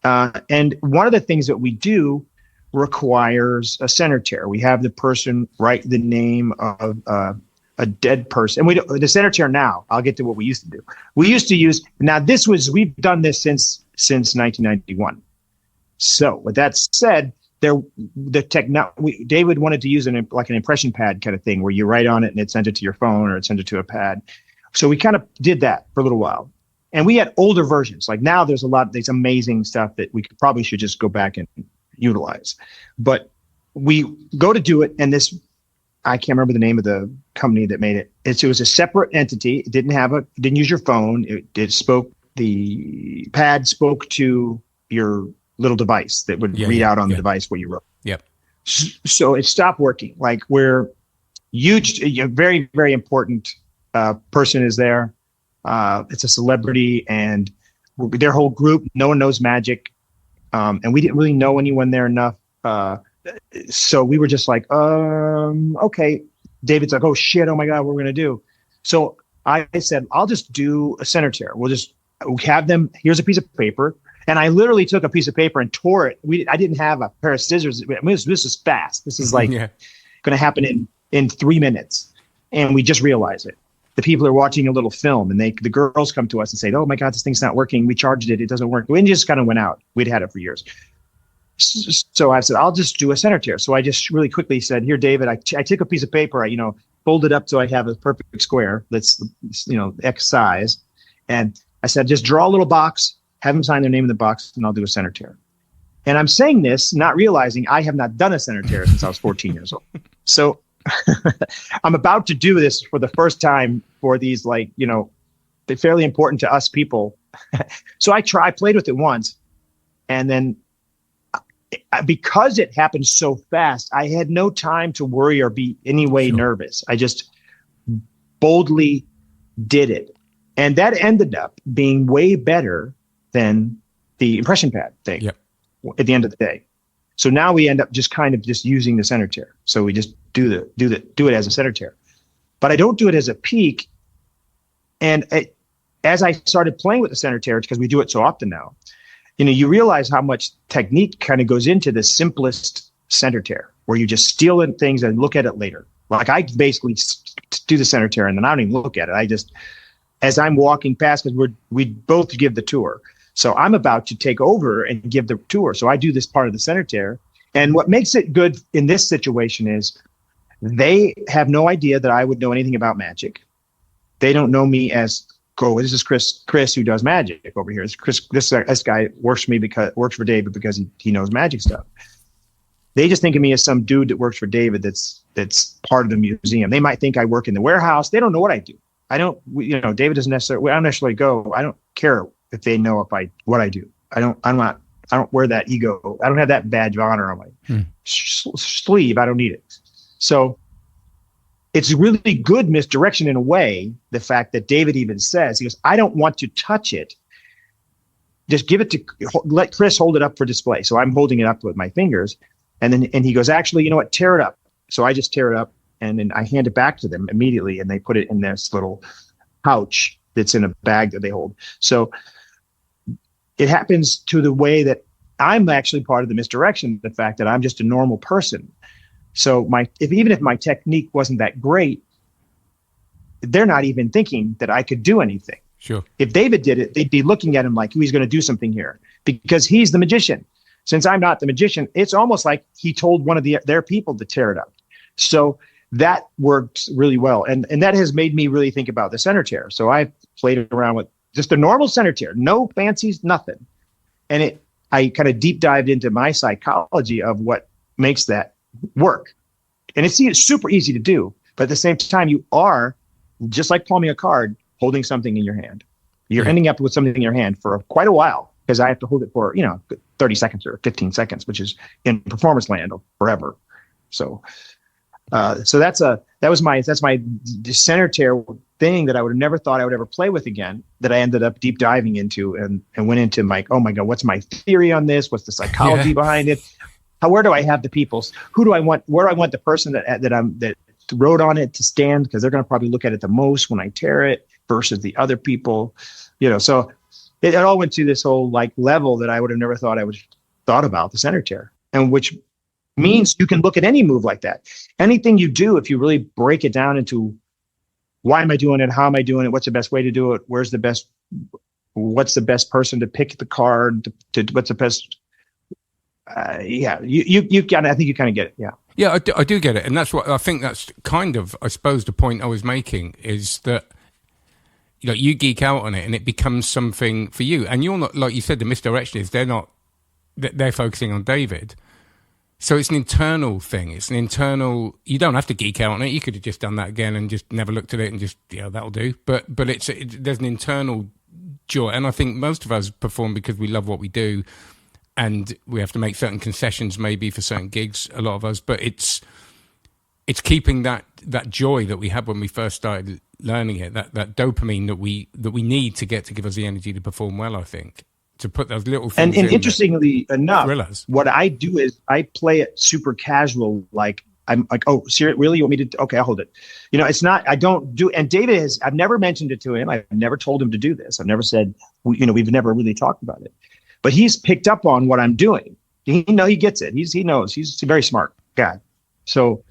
And one of the things that we do requires a center tear. We have the person write the name of a dead person. And the center tear now, I'll get to what we used to do. We used to use, we've done this since 1991. So with that said, David wanted to use an impression pad kind of thing where you write on it and it sends it to your phone or it sends it to a pad. So we kind of did that for a little while. And we had older versions. Like now there's a lot of these amazing stuff that we probably should just go back and utilize. But we go to do it, and I can't remember the name of the company that made it. It was a separate entity. It didn't use your phone. The pad spoke to your little device that would read out on the device what you wrote. Yep. So it stopped working. Like a very, very important person is there. It's a celebrity, and their whole group, no one knows magic. And we didn't really know anyone there enough. So we were just like, okay. David's like, oh shit, oh my God, what we're going to do. So I said, I'll just do a center tear. We'll have them, here's a piece of paper. And I literally took a piece of paper and tore it. I didn't have a pair of scissors. This is fast. This is like going to happen in 3 minutes. And we just realized it. The people are watching a little film, and the girls come to us and say, oh my God, this thing's not working. We charged it. It doesn't work. We just kind of went out. We'd had it for years. So I said, I'll just do a center tear. So I just really quickly said, here, David, I took a piece of paper, I folded up so I have a perfect square that's, X size. And I said, just draw a little box, have them sign their name in the box, and I'll do a center tear. And I'm saying this, not realizing I have not done a center tear since I was 14 years old. So I'm about to do this for the first time for these, they're fairly important to us people. So I played with it once, and then because it happened so fast, I had no time to worry or be any way nervous. I just boldly did it. And that ended up being way better than the impression pad thing at the end of the day. So now we end up just kind of just using the center tear. So we just do it as a center tear, but I don't do it as a peak. And as I started playing with the center tear, because we do it so often now, you realize how much technique kind of goes into the simplest center tear, where you just steal in things and look at it later. Like I basically do the center tear and then I don't even look at it. I just, as I'm walking past, because we both give the tour. So I'm about to take over and give the tour. So I do this part of the center tear. And what makes it good in this situation is they have no idea that I would know anything about magic. They don't know me as, this is Chris who does magic over here. This guy works for David because he knows magic stuff. They just think of me as some dude that works for David that's part of the museum. They might think I work in the warehouse. They don't know what I do. David doesn't necessarily, I don't necessarily go. I don't care if they know what I do. I don't wear that ego. I don't have that badge of honor on my sleeve. I don't need it. So it's really good misdirection in a way. The fact that David even says, he goes, I don't want to touch it. Just give it let Chris hold it up for display. So I'm holding it up with my fingers. And he goes, actually, you know what? Tear it up. So I just tear it up and then I hand it back to them immediately. And they put it in this little pouch that's in a bag that they hold. So it happens to the way that I'm actually part of the misdirection, the fact that I'm just a normal person. So even if my technique wasn't that great, they're not even thinking that I could do anything. Sure. If David did it, they'd be looking at him like, he's going to do something here because he's the magician. Since I'm not the magician, it's almost like he told one of their people to tear it up. So that worked really well. And that has made me really think about the center tear. So I've played around with just a normal center tear, no fancies, nothing. And I kind of deep dived into my psychology of what makes that work. And it's super easy to do, but at the same time, you are just like palming a card, holding something in your hand. You're ending up with something in your hand for quite a while because I have to hold it for, 30 seconds or 15 seconds, which is in performance land forever. So So that's my center tear thing that I would have never thought I would ever play with again, that I ended up deep diving into and went into like, oh my God, what's my theory on this? What's the psychology behind it? Where do I have the people's, who do I want, where do I want the person that wrote on it to stand? Because they're going to probably look at it the most when I tear it versus the other people, so it all went to this whole like level that I would have never thought thought about the center tear, and which means you can look at any move like that. Anything you do, if you really break it down into why am I doing it? How am I doing it? What's the best way to do it? What's the best person to pick the card? What's the best? You kind of, I think you kind of get it. Yeah. Yeah, I do get it. And that's what I think that's kind of, I suppose, the point I was making is that, you geek out on it and it becomes something for you. And you're not, like you said, the misdirection is they're focusing on David. So it's an internal thing. It's an internal. You don't have to geek out on it. You could have just done that again and just never looked at it and just that'll do. But there's an internal joy, and I think most of us perform because we love what we do, and we have to make certain concessions maybe for certain gigs. A lot of us, but it's keeping that joy that we had when we first started learning it. That dopamine that we need to give us the energy to perform well. I think. To put those little things and interestingly enough, thrillers. What I do is I play it super casual. Like I'm like, oh, seriously, really? You want me to? Okay, I'll hold it. It's not. I don't do. And David I've never mentioned it to him. I've never told him to do this. I've never said. We've never really talked about it. But he's picked up on what I'm doing. He gets it. He knows. He's a very smart guy. So,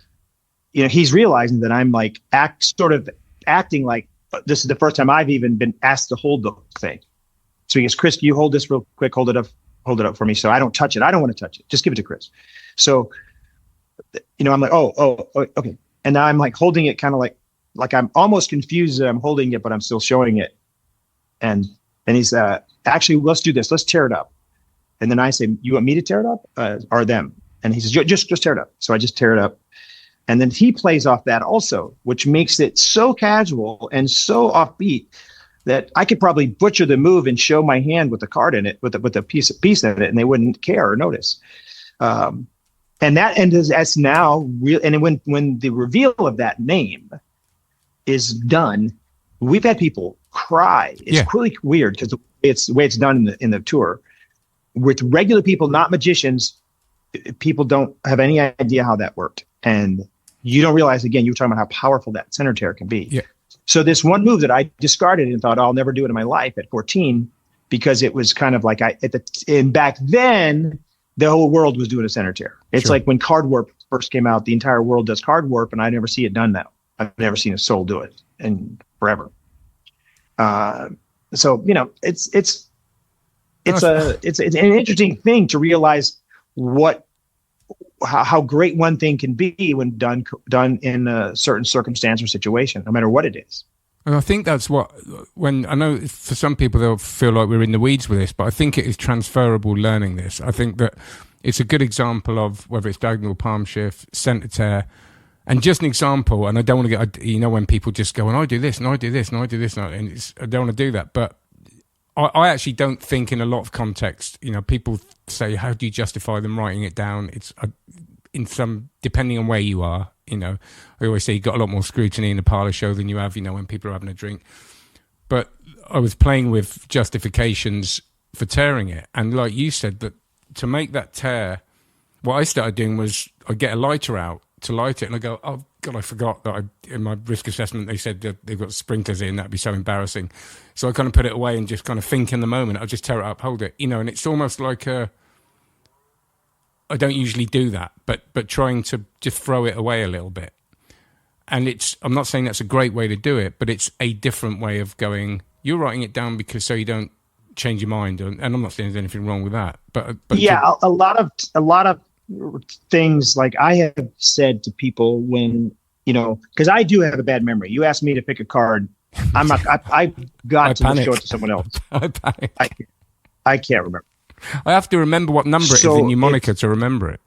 he's realizing that I'm like acting like this is the first time I've even been asked to hold the thing. So he goes, Chris, can you hold this real quick? Hold it up for me. So I don't touch it. I don't want to touch it. Just give it to Chris. So, I'm like, oh, okay. And now I'm like holding it kind of like I'm almost confused that I'm holding it, but I'm still showing it. And he's actually, let's do this. Let's tear it up. And then I say, you want me to tear it up or them? And he says, just tear it up. So I just tear it up. And then he plays off that also, which makes it so casual and so offbeat that I could probably butcher the move and show my hand with the card in it, with a piece in it, and they wouldn't care or notice. And that's now real. And when the reveal of that name is done, we've had people cry. It's really weird because it's the way it's done in the tour. With regular people, not magicians, people don't have any idea how that worked, and you don't realize. Again, you were talking about how powerful that center tear can be. Yeah. So this one move that I discarded and thought, I'll never do it in my life at 14, because it was kind of like and back then the whole world was doing a center tear. It's like when card warp first came out, the entire world does card warp, and I never see it done now. I've never seen a soul do it in forever. So it's an interesting thing to realize how great one thing can be when done in a certain circumstance or situation, no matter what it is. And I think that's when I know for some people they'll feel like we're in the weeds with this, but I think it is transferable learning this. I think that it's a good example of whether it's diagonal palm shift, center tear, and just an example. And I don't want to get, when people just go, and I do this, and I do this, and I do this, and I don't want to do that. But I actually don't think in a lot of context, people say, how do you justify them writing it down? It's in some, depending on where you are, I always say you got a lot more scrutiny in a parlor show than you have, when people are having a drink. But I was playing with justifications for tearing it. And like you said, that to make that tear, what I started doing was I'd get a lighter out to light it, and I go, oh God, I forgot that in my risk assessment they said that they've got sprinklers in. That'd be so embarrassing. So I kind of put it away and just kind of think in the moment. I'll just tear it up, hold it, and it's almost like I don't usually do that, but trying to just throw it away a little bit. And I'm not saying that's a great way to do it, but it's a different way of going. You're writing it down because so you don't change your mind, and I'm not saying there's anything wrong with that. But yeah, a lot of things like I have said to people when because I do have a bad memory. You asked me to pick a card, I'm not. I got to show it to someone else. I can't remember. I have to remember what number it is in mnemonic to remember it.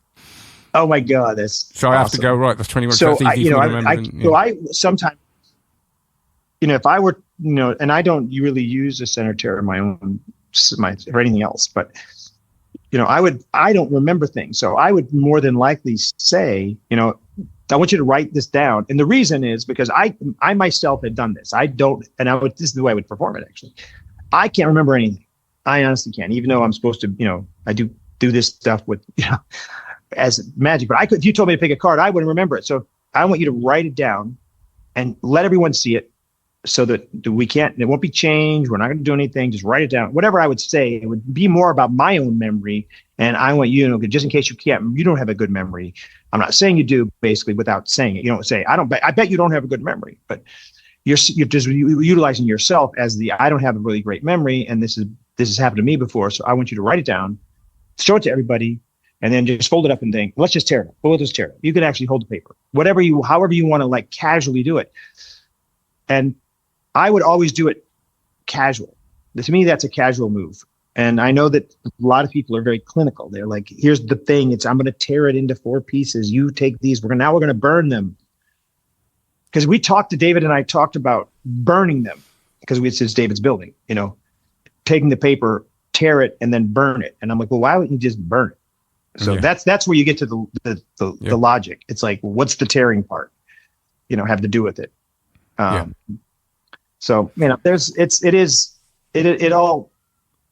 Oh my God, that's so awesome. I have to go right. That's 21. So that's easy for me to remember. So I sometimes, if I were, and I don't really use a center tear in my own or anything else, but I don't remember things, so I would more than likely say, I want you to write this down. And the reason is because I myself had done this. This is the way I would perform it, actually. I can't remember anything. I honestly can't, even though I'm supposed to, I do this stuff with, as magic. But if you told me to pick a card, I wouldn't remember it. So I want you to write it down and let everyone see it so that it won't be changed. We're not going to do anything. Just write it down. Whatever I would say, it would be more about my own memory. And I want you to know, just in case you don't have a good memory. I'm not saying you do, basically, without saying it. You don't say, I bet you don't have a good memory, but you're just utilizing yourself as I don't have a really great memory. And this has happened to me before. So I want you to write it down, show it to everybody, and then just fold it up and think, let's just tear it up. We'll just tear it. You can actually hold the paper, however you want to like casually do it. And I would always do it casual. To me, that's a casual move. And I know that a lot of people are very clinical. They're like, here's the thing. I'm going to tear it into 4 pieces. You take these. We're going to burn them. Because David and I talked about burning them because it's David's building, taking the paper, tear it, and then burn it. And I'm like, well, why wouldn't you just burn it? So that's where you get to the logic. It's like, what's the tearing part? Have to do with it. So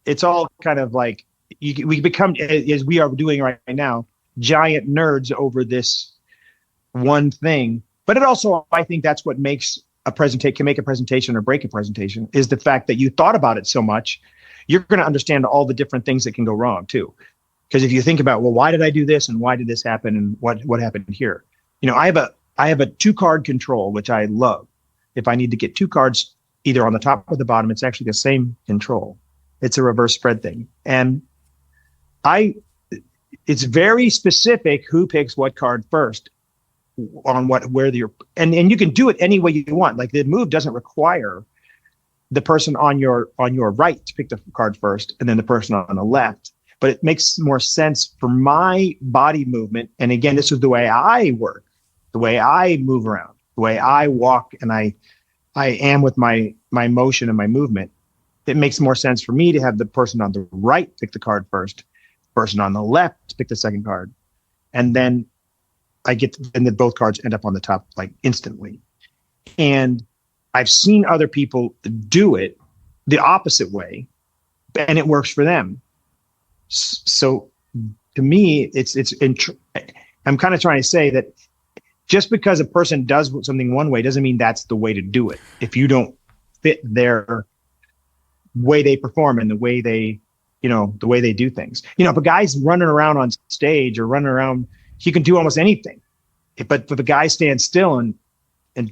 it's all kind of like we become, as we are doing right now, giant nerds over this one thing. But it also, I think that's what makes can make a presentation or break a presentation, is the fact that you thought about it so much, you're going to understand all the different things that can go wrong too. Because if you think about, well, why did I do this and why did this happen and what happened here? I have a 2-card control, which I love. If I need to get 2 cards either on the top or the bottom, it's actually the same control. It's a reverse spread thing. And it's very specific who picks what card first on and you can do it any way you want. Like the move doesn't require the person on your right to pick the card first and then the person on the left. But it makes more sense for my body movement. And again, this is the way I work, the way I move around, the way I walk, and I am with my motion and my movement. It makes more sense for me to have the person on the right pick the card first, person on the left pick the second card, and then then both cards end up on the top like instantly. And I've seen other people do it the opposite way, and it works for them. So to me, I'm kind of trying to say that just because a person does something one way doesn't mean that's the way to do it. If you don't fit their way they perform and the way they do things. If a guy's running around on stage or running around, he can do almost anything. But if a guy stands still and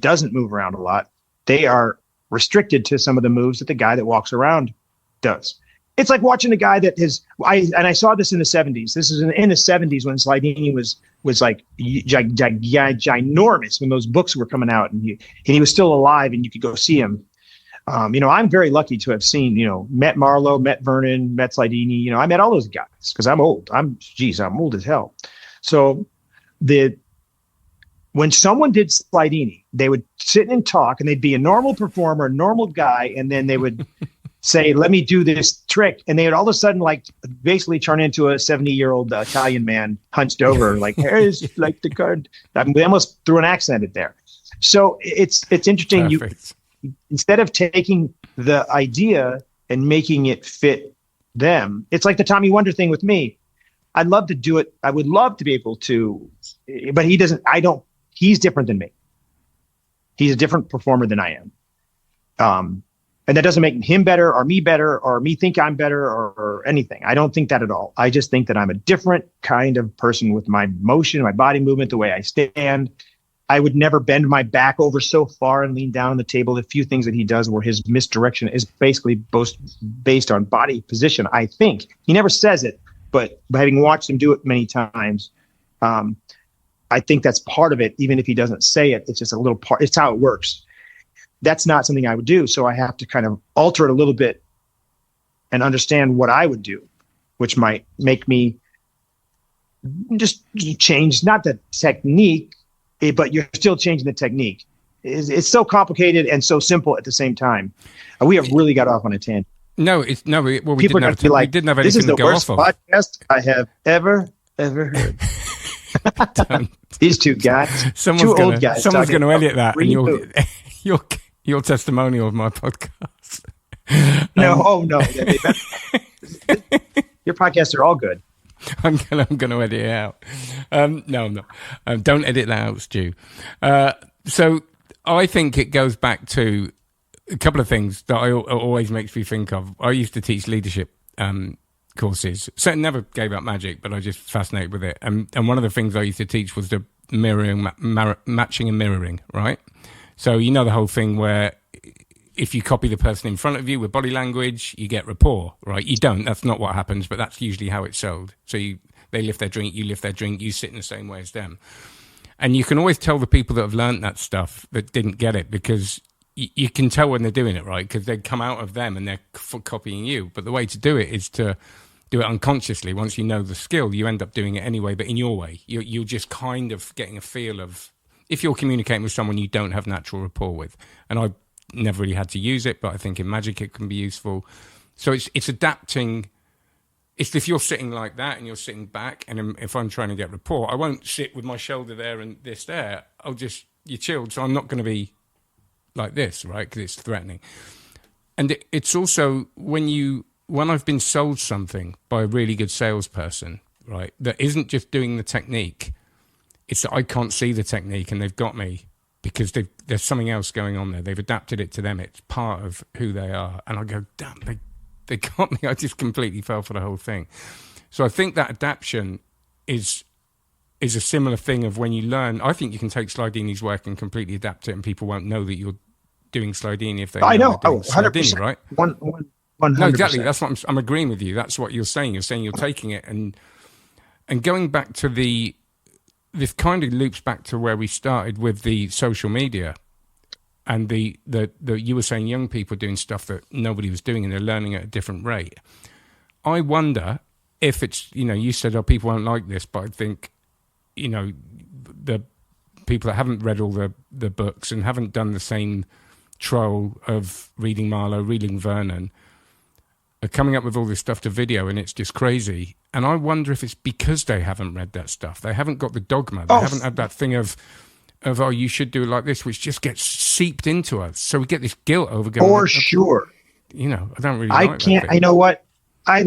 doesn't move around a lot, they are restricted to some of the moves that the guy that walks around does. It's like watching a guy that I saw this in the 70s. This is in the 70s when Slidini was like ginormous when those books were coming out, and he was still alive and you could go see him. I'm very lucky to have seen, met Marlowe, met Vernon, met Slidini. I met all those guys because I'm old. I'm old as hell. So when someone did Slidini, they would sit and talk, and they'd be a normal performer, a normal guy, and then they would say, let me do this trick. And they would all of a sudden basically turn into a 70-year-old Italian man hunched over, like, here's like the card. They almost threw an accent in there. So it's interesting. Perfect. Instead of taking the idea and making it fit them, it's like the Tommy Wonder thing with me. I'd love to do it. I would love to be able to, but he doesn't. He's different than me. He's a different performer than I am. And that doesn't make him better or me think I'm better or anything. I don't think that at all. I just think that I'm a different kind of person with my motion, my body movement, the way I stand. I would never bend my back over so far and lean down on the table. The few things that he does where his misdirection is basically based on body position, I think. He never says it, but having watched him do it many times, I think that's part of it. Even if he doesn't say it, it's just a little part. It's how it works. That's not something I would do. So I have to kind of alter it a little bit and understand what I would do, which might make me just change, not the technique, but you're still changing the technique. It's so complicated and so simple at the same time. We have really got off on a tangent. No, we didn't have anything to go off of. This is the worst podcast I have ever heard. Don't. These two guys, Someone's two old guys. Someone's talking going to edit that, and reboot. your testimonial of my podcast. No, oh no. Your podcasts are all good. I'm gonna edit it out. No, I'm not. Don't edit that out, Stu. So I think it goes back to a couple of things that always makes me think of. I used to teach leadership courses. So I never gave up magic, but I just fascinated with it. And one of the things I used to teach was the mirroring, matching and mirroring, right? So you know the whole thing where if you copy the person in front of you with body language, you get rapport, right? You don't. That's not what happens, but that's usually how it's sold. So they lift their drink, you lift their drink, you sit in the same way as them. And you can always tell the people that have learned that stuff that didn't get it, because you can tell when they're doing it, right? Because they come out of them and they're copying you. But the way to do it is to do it unconsciously. Once you know the skill, you end up doing it anyway, but in your way. You're just kind of getting a feel of, if you're communicating with someone you don't have natural rapport with. And I never really had to use it, but I think in magic it can be useful. So it's adapting. It's if you're sitting like that and you're sitting back, and if I'm trying to get rapport, I won't sit with my shoulder there and this there. You're chilled, so I'm not going to be like this, right? Because it's threatening. And it's also when I've been sold something by a really good salesperson, right, that isn't just doing the technique, it's that I can't see the technique and they've got me because there's something else going on there. They've adapted it to them. It's part of who they are. And I go, damn, they got me. I just completely fell for the whole thing. So I think that adaptation is a similar thing of when you learn. I think you can take Slidini's work and completely adapt it, and people won't know that you're doing Slidini if they know. Oh, 100%. Slidini, right? 100%. No, exactly. That's what I'm agreeing with you. That's what you're saying. You're saying you're taking it and going back to this kind of loops back to where we started with the social media and the you were saying young people doing stuff that nobody was doing and they're learning at a different rate. I wonder if it's, you said, oh, people won't like this, but I think, the people that haven't read all the books and haven't done the same troll of reading Marlowe, reading Vernon, are coming up with all this stuff to video, and it's just crazy. And I wonder if it's because they haven't read that stuff. They haven't got the dogma. They haven't had that thing of oh, you should do it like this, which just gets seeped into us. So we get this guilt over going. For sure. I don't really. I can't. I know what. I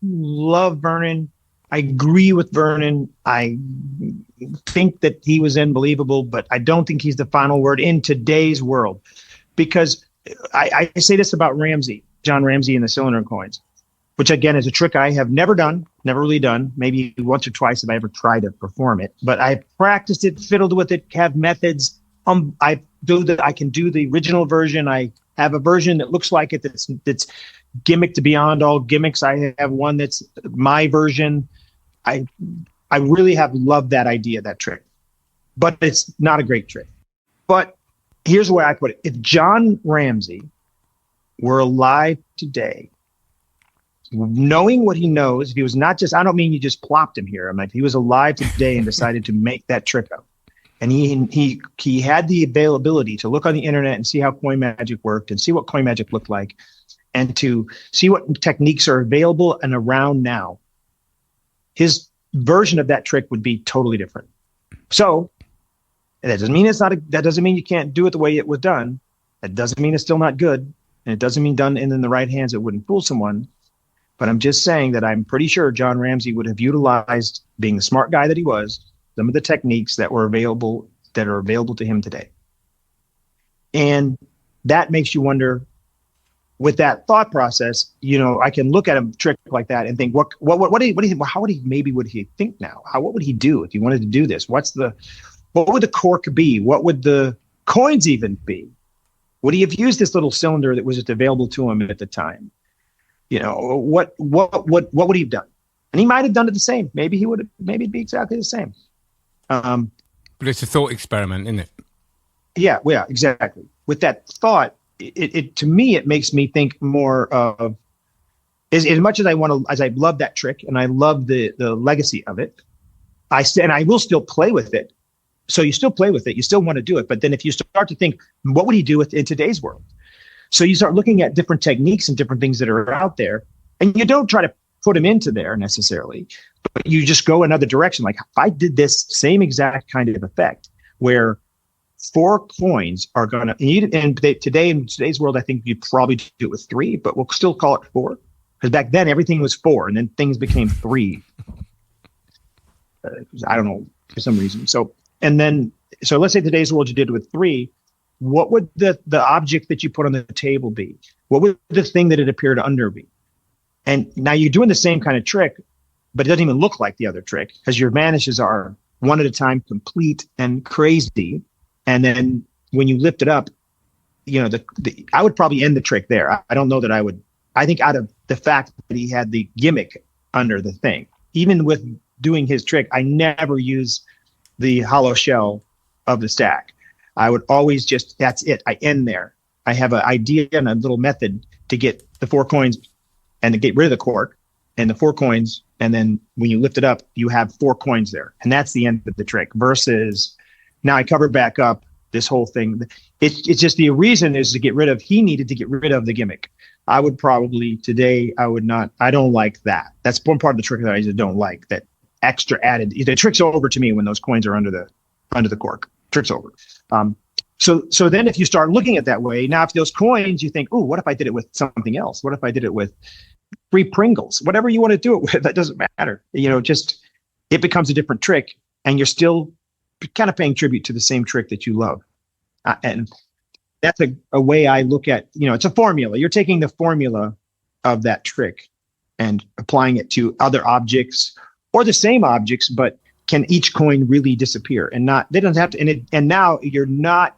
love Vernon. I agree with Vernon. I think that he was unbelievable, but I don't think he's the final word in today's world, because I say this about John Ramsey and the cylinder coins, which again is a trick I have never really done, maybe once or twice if I ever tried to perform it, but I practiced it, fiddled with it, have methods. I can do the original version. I have a version that looks like it, that's gimmicked beyond all gimmicks. I have one that's my version. I really have loved that idea, that trick, but it's not a great trick. But here's the way I put it. If John Ramsey were alive today, knowing what he knows, if he was not just, I don't mean you just plopped him here. I'm like, if he was alive today and decided to make that trick up, and he had the availability to look on the internet and see how coin magic worked and see what coin magic looked like, and to see what techniques are available and around now, his version of that trick would be totally different. So that doesn't mean that doesn't mean you can't do it the way it was done. That doesn't mean it's still not good. And it doesn't mean done in the right hands it wouldn't fool someone. But I'm just saying that I'm pretty sure John Ramsey would have utilized, being the smart guy that he was, some of the techniques that are available to him today. And that makes you wonder, with that thought process, I can look at a trick like that and think, what do you think? How would he think now? What would he do if he wanted to do this? What would the cork be? What would the coins even be? Would he have used this little cylinder that was just available to him at the time? What would he have done? And he might have done it the same. Maybe it'd be exactly the same. But it's a thought experiment, isn't it? Yeah, exactly. With that thought, it to me, it makes me think more of, as much as I love that trick and I love the legacy of it, I will still play with it. So you still play with it, you still want to do it. But then if you start to think, what would he do in today's world? So you start looking at different techniques and different things that are out there, and you don't try to put them into there necessarily, but you just go another direction. Like if I did this same exact kind of effect where 4 coins are going to, today in today's world, I think you'd probably do it with 3, but we'll still call it 4. Because back then everything was 4 and then things became 3. I don't know, for some reason. So let's say today's world you did it with 3. What would the object that you put on the table be? What would the thing that it appeared under be? And now you're doing the same kind of trick, but it doesn't even look like the other trick because your vanishes are one at a time, complete and crazy. And then when you lift it up, I would probably end the trick there. I don't know that I would. I think out of the fact that he had the gimmick under the thing, even with doing his trick, I never use the hollow shell of the stack. I would always that's it. I end there. I have an idea and a little method to get the 4 coins and to get rid of the cork and the 4 coins. And then when you lift it up, you have 4 coins there. And that's the end of the trick versus now I cover back up this whole thing. It's just the reason is he needed to get rid of the gimmick. I would probably today, I don't like that. That's one part of the trick that I just don't like, that extra added. The trick's over to me when those coins are under the cork. Trick's over. So then if you start looking at that way, now if those coins, you think, oh, what if I did it with something else? What if I did it with 3 Pringles? Whatever you want to do it with, that doesn't matter. It becomes a different trick and you're still kind of paying tribute to the same trick that you love. And that's a way I look at, it's a formula. You're taking the formula of that trick and applying it to other objects or the same objects, but can each coin really disappear they don't have to, and now you're not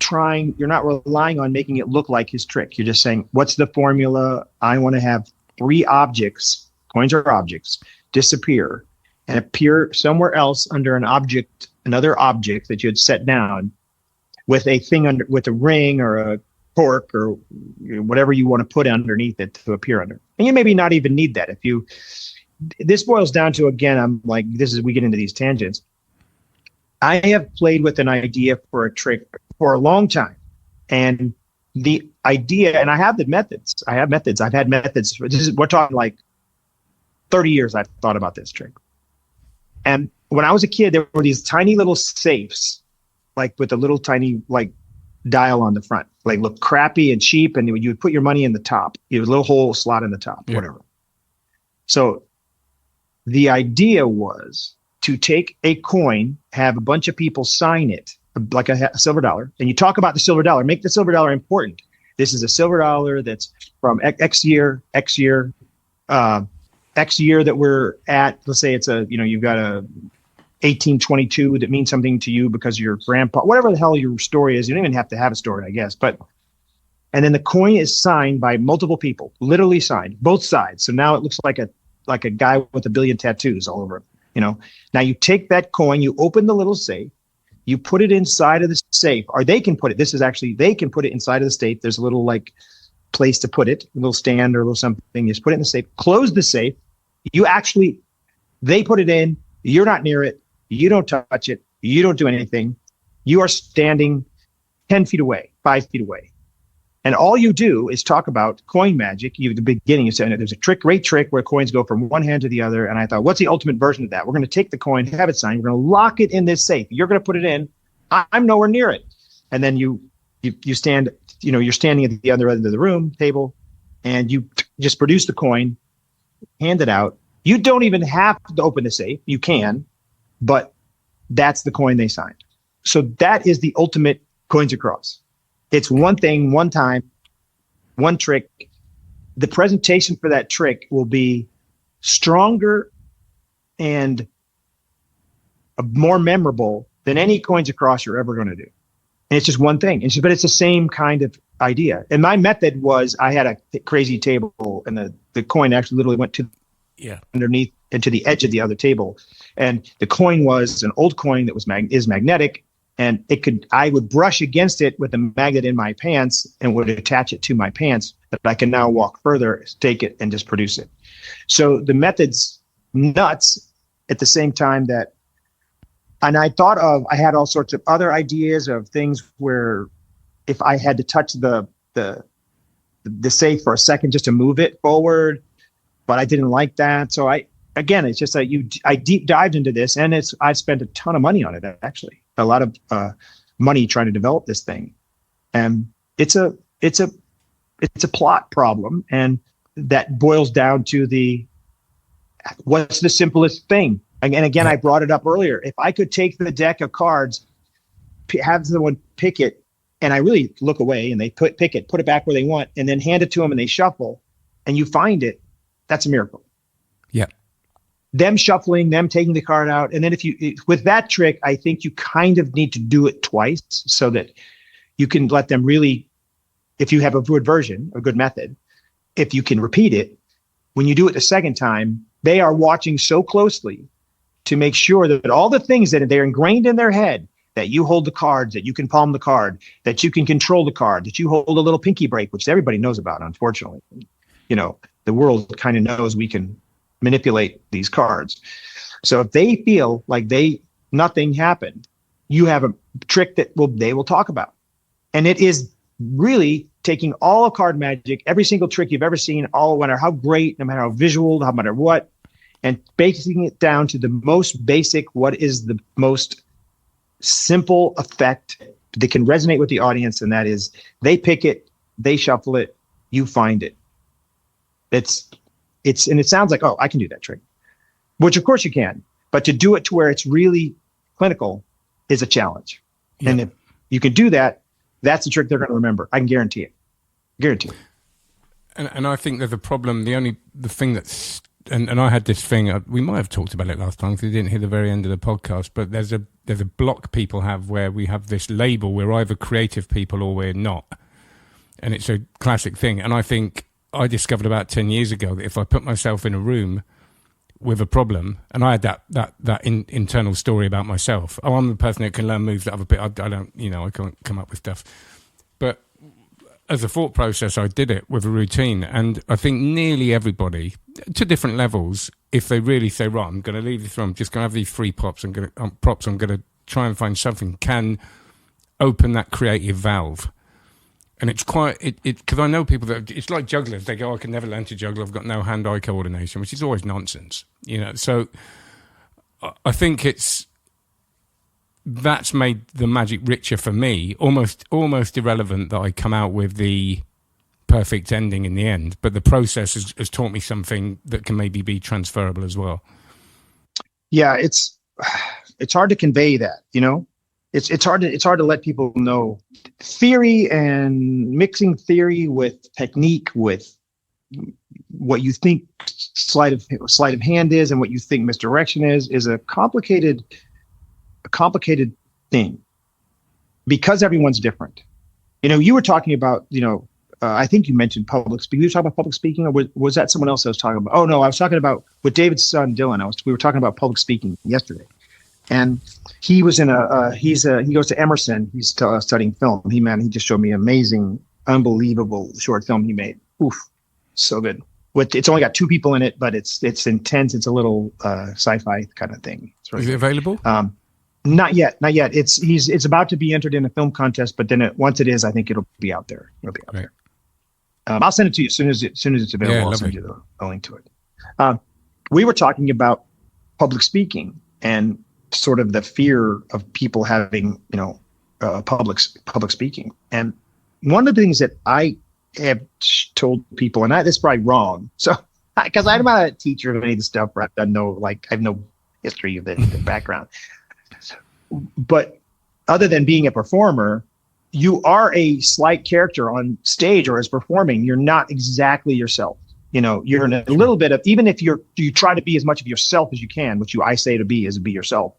relying on making it look like his trick. You're just saying, what's the formula? I want to have 3 objects, coins or objects, disappear and appear somewhere else under another object that you had set down with a thing with a ring or a cork or whatever you want to put underneath it to appear under. And you maybe not even need that. This boils down to, again, I'm like, we get into these tangents. I have played with an idea for a trick for a long time. And the idea, and I have the methods. I've had methods. We're talking like 30 years I've thought about this trick. And when I was a kid, there were these tiny little safes, like with a little tiny like dial on the front, like look crappy and cheap. And you would put your money in the top. You have a little hole slot in the top, whatever. So the idea was to take a coin, have a bunch of people sign it, like a silver dollar. And you talk about the silver dollar, make the silver dollar important. This is a silver dollar that's from X year that we're at. Let's say it's you've got a 1822 that means something to you because your grandpa, whatever the hell your story is. You don't even have to have a story, I guess. And then the coin is signed by multiple people, literally signed, both sides. So now it looks like a guy with a billion tattoos all over him. Now you take that coin, you open the little safe, you put it inside of the safe, or they can put it. They can put it inside of the safe. There's a little like place to put it, a little stand or a little something. You just put it in the safe, close the safe. They put it in. You're not near it. You don't touch it. You don't do anything. You are standing 10 feet away, 5 feet away. And all you do is talk about coin magic. At the beginning, you said there's a great trick where coins go from one hand to the other. And I thought, what's the ultimate version of that? We're going to take the coin, have it signed. We're going to lock it in this safe. You're going to put it in. I'm nowhere near it. And then you stand, you're standing at the other end of the room table and you just produce the coin, hand it out. You don't even have to open the safe. You can, but that's the coin they signed. So that is the ultimate coins across. It's one thing, one time, one trick. The presentation for that trick will be stronger and more memorable than any coins across you're ever going to do. And it's just one thing. But it's the same kind of idea. And my method was I had a crazy table and the coin actually literally went to underneath and to the edge of the other table. And the coin was an old coin that is magnetic. And I would brush against it with a magnet in my pants and would attach it to my pants that I can now walk further, take it, and just produce it. So the method's nuts at the same time and I had all sorts of other ideas of things where if I had to touch the safe for a second just to move it forward, but I didn't like that. So again, it's just that I deep dived into this, and I've spent a ton of money on it, actually, a lot of money trying to develop this thing, and it's a plot problem, and that boils down to what's the simplest thing. And again, I brought it up earlier. If I could take the deck of cards, have someone pick it, and I really look away, and they pick it, put it back where they want, and then hand it to them, and they shuffle, and you find it, that's a miracle. Yeah. Them shuffling, them taking the card out, and then with that trick, I think you kind of need to do it twice so that you can let them really, if you have a good version, a good method, if you can repeat it, when you do it the second time, they are watching so closely to make sure that all the things that they're ingrained in their head, that you hold the cards, that you can palm the card, that you can control the card, that you hold a little pinky break, which everybody knows about, unfortunately. The world kind of knows we can manipulate these cards. So if they feel like nothing happened, you have a trick that they will talk about. And it is really taking all of card magic, every single trick you've ever seen, no matter how great, no matter how visual, no matter what, and basing it down to the most basic, what is the most simple effect that can resonate with the audience, and that is they pick it, they shuffle it, you find it. And it sounds like, oh, I can do that trick, which of course you can, but to do it to where it's really clinical is a challenge. Yeah. And if you can do that, that's the trick they're going to remember. I can guarantee it. Guarantee it. And I think there's a problem. The thing that's, and I had this thing, we might have talked about it last time because we didn't hear the very end of the podcast, but there's a block people have where we have this label, we're either creative people or we're not. And it's a classic thing. And I think I discovered about 10 years ago that if I put myself in a room with a problem, and I had that internal story about myself. Oh, I'm the person that can learn moves that other people, I don't, I can't come up with stuff. But as a thought process, I did it with a routine. And I think nearly everybody, to different levels, if they really say, right, I'm going to leave this room, I'm just going to have these 3 props, I'm going to try and find something, can open that creative valve. And it's quite, because I know people that, it's like jugglers, they go, I can never learn to juggle, I've got no hand-eye coordination, which is always nonsense, So I think that's made the magic richer for me, almost irrelevant that I come out with the perfect ending in the end, but the process has taught me something that can maybe be transferable as well. Yeah, it's hard to convey that, It's hard to let people know theory, and mixing theory with technique, with what you think sleight of hand is and what you think misdirection is a complicated thing, because everyone's different. You were talking about, I think you mentioned public speaking. You were talking about public speaking, or was that someone else I was talking about? Oh no, I was talking about with David's son Dylan. We were talking about public speaking yesterday. And he was he goes to Emerson. He's studying film. He just showed me amazing, unbelievable short film he made. Oof, so good. It's only got 2 people in it, but it's intense. It's a little sci-fi kind of thing. Is it available? Not yet. It's about to be entered in a film contest, but then once it is, I think it'll be out there. It'll be out there. I'll send it to you as soon as it's available. Yeah, I'll send you the link to it. We were talking about public speaking and sort of the fear of people having, public speaking. And one of the things that I have told people, and this is probably wrong, so because I'm not a teacher of any of the stuff, I have no history of the background. But other than being a performer, you are a slight character on stage or as performing. You're not exactly yourself. You're in a little bit of, even if you try to be as much of yourself as you can, which I say to be is be yourself.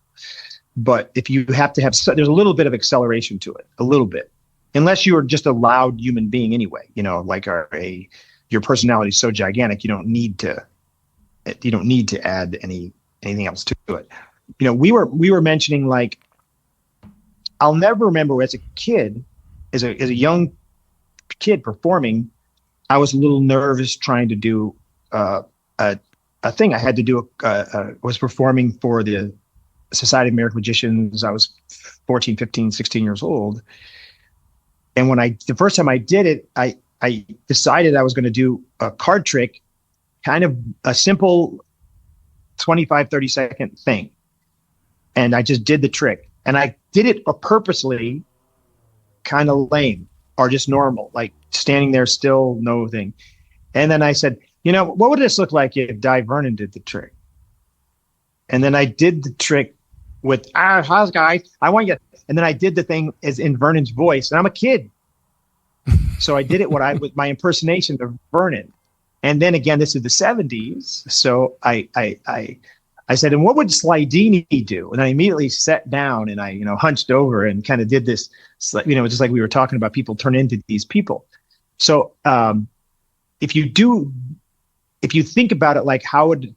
But if you have to have, there's a little bit of acceleration to it, a little bit, unless you are just a loud human being anyway, your personality is so gigantic, you don't need to add anything else to it. We were mentioning, like, I'll never remember as a kid, as a young kid performing, I was a little nervous trying to do a thing. I had to do was performing for the Society of American Magicians. I was 14, 15, 16 years old. And the first time I did it, I decided I was going to do a card trick, kind of a simple 25, 30-second thing. And I just did the trick. And I did it purposely kind of lame or just normal, like standing there still, no thing. And then I said, what would this look like if Di Vernon did the trick? And then I did the trick with, how's guys? I want you. And then I did the thing as in Vernon's voice. And I'm a kid. So I did it with my impersonation of Vernon. And then again, this is the 70s. So I said, and what would Slidini do? And I immediately sat down and I, hunched over and kind of did this, just like we were talking about, people turn into these people. So if you think about it, like how would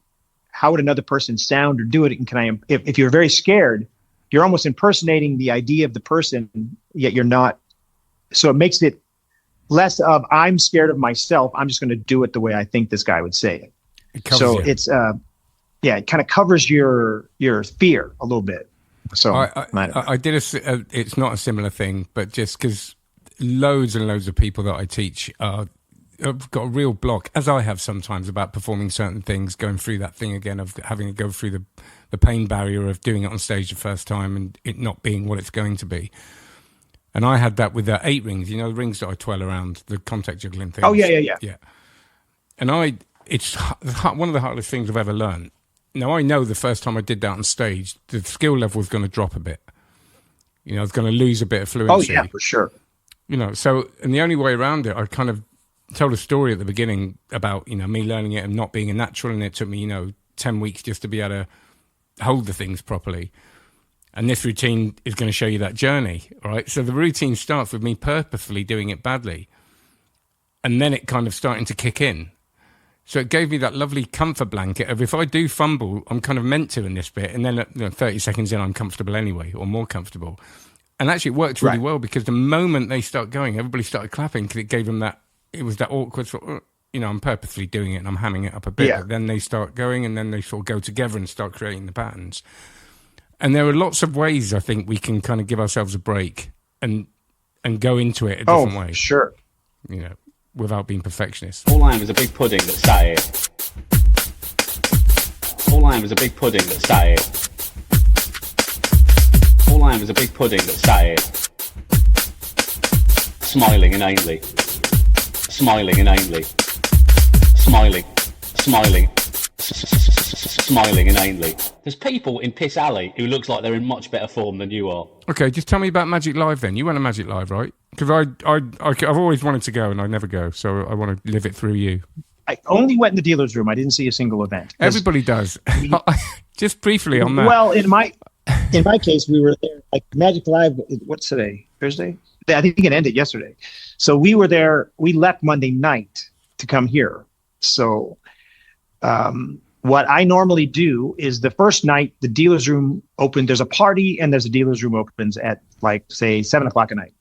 another person sound or do it? And if you're very scared, you're almost impersonating the idea of the person, yet you're not. So it makes it less of I'm scared of myself. I'm just going to do it the way I think this guy would say it. So it's it kind of covers your fear a little bit. So I did it's not a similar thing, but just because loads and loads of people that I teach have got a real block, as I have sometimes, about performing certain things, going through that thing again of having to go through the pain barrier of doing it on stage the first time and it not being what it's going to be. And I had that with the 8 rings, the rings that I twirl around, the contact juggling things. Oh, yeah. And it's one of the hardest things I've ever learned. Now, I know the first time I did that on stage, the skill level was going to drop a bit. I was going to lose a bit of fluency. Oh, yeah, for sure. So, and the only way around it, I kind of told a story at the beginning about, me learning it and not being a natural. And it took me, 10 weeks just to be able to hold the things properly. And this routine is going to show you that journey, all right? So the routine starts with me purposefully doing it badly. And then it kind of starting to kick in. So it gave me that lovely comfort blanket of if I do fumble, I'm kind of meant to in this bit. And then 30 seconds in, I'm comfortable anyway, or more comfortable. And actually it worked really well because the moment they start going, everybody started clapping because it gave them that, it was that awkward sort of, I'm purposely doing it and I'm hamming it up a bit. Yeah. But then they start going and then they sort of go together and start creating the patterns. And there are lots of ways I think we can kind of give ourselves a break and go into it a different way. Sure. Without being perfectionist. All I am is a big pudding that sat here. All I am is a big pudding that sat here. All I am is a big pudding that sat here. Smiling inanely. Smiling inanely. Smiling. Smiling. Smiling inanely. There's people in Piss Alley who looks like they're in much better form than you are. Okay, just tell me about Magic Live then. You went to Magic Live, right? Because I've always wanted to go and I never go, so I want to live it through you. I only went in the dealer's room. I didn't see a single event. Everybody does. Just briefly on that. Well, in my case, we were there. Like Magic Live. What's today? Thursday? I think it ended yesterday. So we were there. We left Monday night to come here. So. What I normally do is the first night, the dealer's room open. There's a party and there's a dealer's room opens at say 7:00 at night.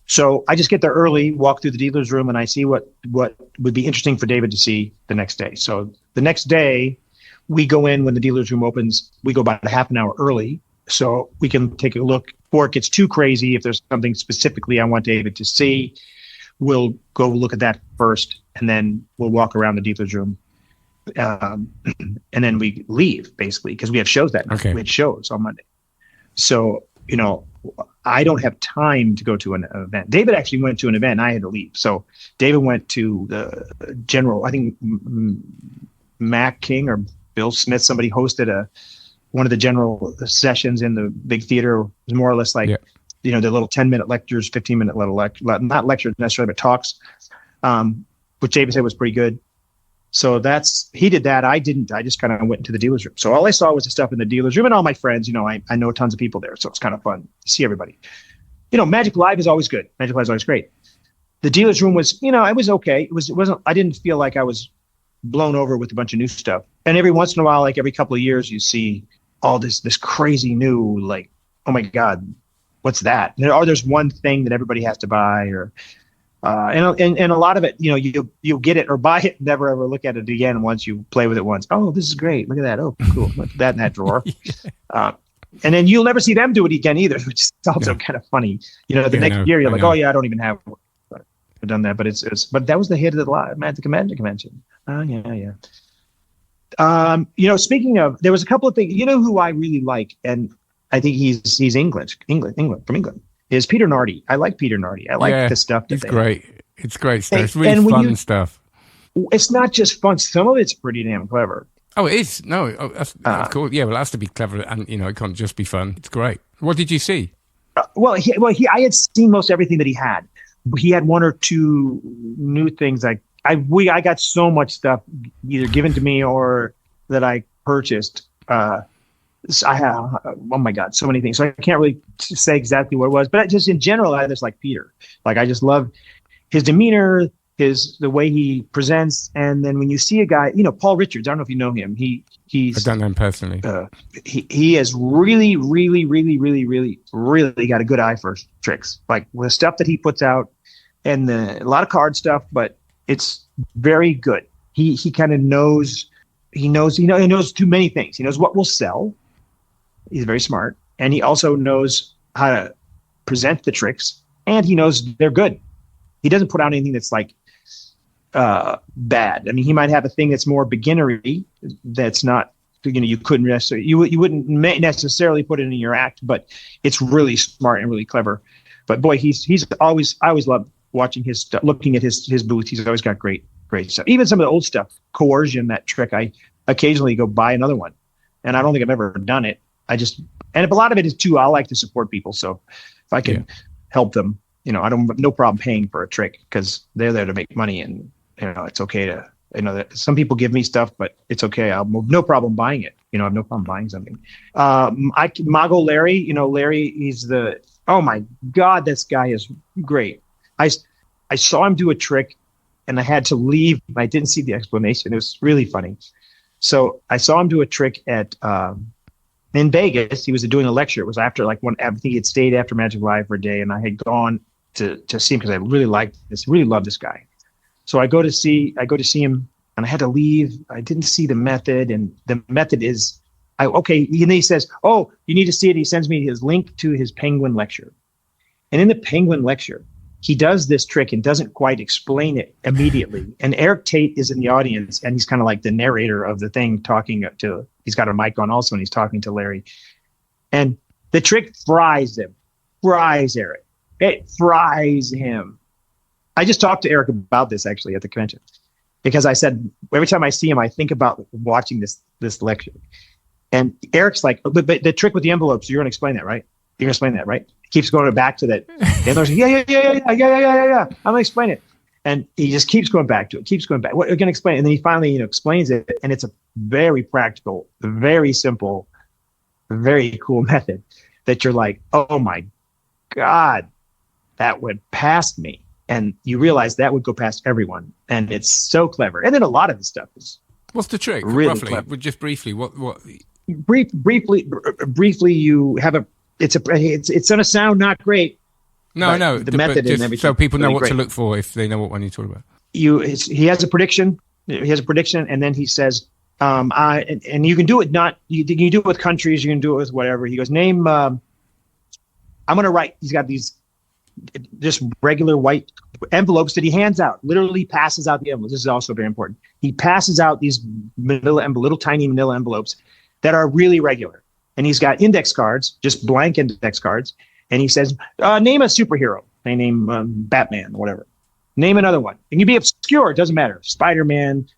So I just get there early, walk through the dealer's room and I see what would be interesting for David to see the next day. So the next day we go in when the dealer's room opens, we go about a half an hour early. So we can take a look before it gets too crazy. If there's something specifically I want David to see, we'll go look at that first and then we'll walk around the dealer's room. And then we leave basically because we have shows that night. Okay. We had shows on Monday. So, I don't have time to go to an event. David actually went to an event and I had to leave. So David went to the general, I think Mac King or Bill Smith, somebody hosted one of the general sessions in the big theater. It was more or less like, the little 10-minute lectures, 15-minute little not lectures necessarily, but talks, which David said was pretty good. So he did that. I didn't. I just kind of went into the dealer's room. So all I saw was the stuff in the dealer's room and all my friends. I know tons of people there. So it's kind of fun to see everybody. Magic Live is always good. Magic Live is always great. The dealer's room was, it was okay. It wasn't, I didn't feel like I was blown over with a bunch of new stuff. And every once in a while, like every couple of years, you see all this crazy new, like, oh my God, what's that? Or there's one thing that everybody has to buy or, and a lot of it, you'll get it or buy it, never ever look at it again once you play with it once. Oh, this is great. Look at that. Oh, cool. Put that in that drawer. And then you'll never see them do it again either, which is also kind of funny. Next year you're like, oh yeah, I don't even have done that, but but that was the hit of the Magic Convention. Oh yeah. Speaking of, there was a couple of things. You know who I really like, and I think he's England from England. Is Peter Nardi. I like Peter Nardi. I like the stuff that he's great. It's great stuff. It's and really fun stuff. It's not just fun. Some of it's pretty damn clever. Oh, it is. No, that's cool. Yeah, well, it has to be clever, and it can't just be fun. It's great. What did you see? I had seen most everything that he had. He had one or two new things. I got so much stuff either given to me or that I purchased. I have, oh my God, so many things. So I can't really say exactly what it was, but just in general, I just like Peter. Like, I just love his demeanor, the way he presents. And then when you see a guy, Paul Richards, I don't know if you know him. I don't know him personally. He has really, really, really, really, really, really got a good eye for tricks. Like the stuff that he puts out and a lot of card stuff, but it's very good. He kind of knows, he knows too many things. He knows what will sell. He's very smart. And he also knows how to present the tricks, and he knows they're good. He doesn't put out anything that's like bad. I mean, he might have a thing that's more beginnery, that's not, you couldn't necessarily, you wouldn't necessarily put it in your act, but it's really smart and really clever. But boy, I always love watching his stuff, looking at his booth. He's always got great stuff. Even some of the old stuff, Coercion, that trick, I occasionally go buy another one, and I don't think I've ever done it. And a lot of it is too, I like to support people. So if I can help them, I don't have no problem paying for a trick, because they're there to make money, and it's okay to, that some people give me stuff, but it's okay. I'll have no problem buying it. I have no problem buying something. Mago Larry, Larry, oh my God, this guy is great. I saw him do a trick and I had to leave. I didn't see the explanation. It was really funny. So I saw him do a trick in Vegas. He was doing a lecture. It was after I think he had stayed after Magic Live for a day, and I had gone to see him because I really loved this guy. So I go to see him, and I had to leave. I didn't see the method, and the method is, and then he says, "Oh, you need to see it." He sends me his link to his Penguin lecture, and in the Penguin lecture, he does this trick and doesn't quite explain it immediately. And Eric Tate is in the audience, and he's kind of like the narrator of the thing, he's got a mic on also, and he's talking to Larry. And the trick fries Eric. It fries him. I just talked to Eric about this actually at the convention, because I said, every time I see him, I think about watching this lecture. And Eric's like, but the trick with the envelopes, you're going to explain that, right? You're going to explain that, right? Keeps going back to that. And like, yeah. I'm going to explain it. And he just keeps going back to it, keeps going back. What are you going to explain? And then he finally, explains it. And it's a very practical, very simple, very cool method that you're like, oh my God, that went past me. And you realize that would go past everyone. And it's so clever. And then a lot of the stuff is, what's the trick? Really roughly, clever. Just briefly, what? Briefly, you have it's going to sound not great. No, the method and everything. So people know really what great to look for if they know what one you're talking about. He has a prediction. And then he says, and you can do it you can do it with countries, you can do it with whatever. He goes, name, I'm going to write, he's got these just regular white envelopes that he hands out, literally passes out the envelopes. This is also very important. He passes out these little tiny manila envelopes that are really regular. And he's got index cards, just blank index cards. And he says, name a superhero. They name Batman, whatever. Name another one. It can be obscure. It doesn't matter. Spider-Man,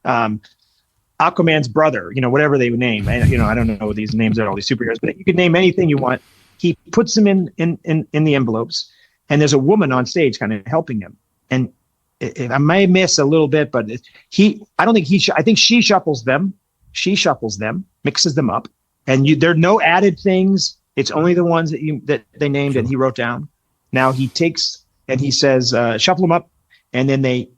Aquaman's brother, whatever they would name. I don't know what these names are, all these superheroes, but you can name anything you want. He puts them in the envelopes, and there's a woman on stage kind of helping him. And I may miss a little bit, but I think she shuffles them. She shuffles them, mixes them up, and there are no added things. It's only the ones that they named and he wrote down. Now he takes and he says, shuffle them up, and then they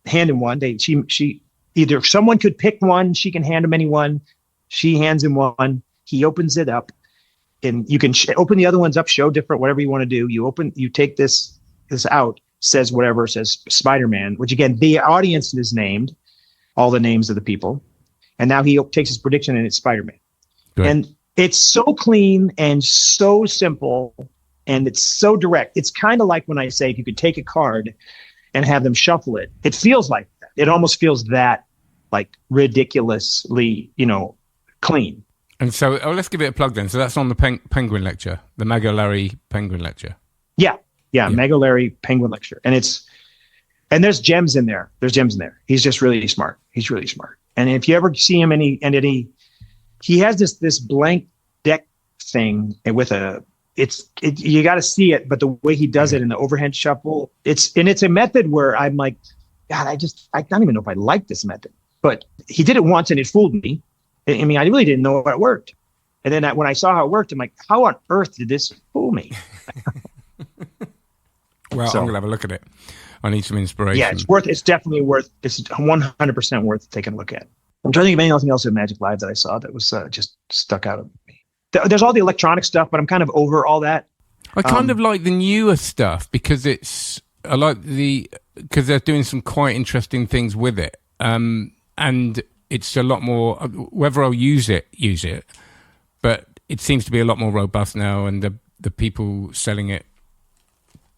hand him one. She either someone could pick one, she can hand him any one. She hands him one. He opens it up, and you can open the other ones up, show different, whatever you want to do. You take this out, says whatever, says Spider-Man, which again, the audience is named, all the names of the people. And now he takes his prediction, and it's Spider-Man. Good. And it's so clean and so simple, and it's so direct. It's kind of like when I say, if you could take a card and have them shuffle it, it feels like that. It almost feels that like ridiculously, clean. And so, let's give it a plug then. So that's on the Penguin Lecture, the Mago Larry Penguin Lecture. Yeah. Mago Larry Penguin Lecture. And there's gems in there. He's just really smart. He's really smart. And if you ever see him, he has this blank deck thing with you got to see it, but the way he does it in the overhead shuffle, it's a method where I'm like, God, I don't even know if I like this method, but he did it once and it fooled me. I mean, I really didn't know how it worked. And then when I saw how it worked, I'm like, how on earth did this fool me? Well, I'm going to have a look at it. I need some inspiration. Yeah, it's definitely worth, it's 100% worth taking a look at. I'm trying to think of anything else in Magic Live that I saw that was just stuck out of me. There's all the electronic stuff, but I'm kind of over all that. I kind of like the newer stuff because because they're doing some quite interesting things with it. And it's a lot more, whether I'll use it, but it seems to be a lot more robust now, and the people selling it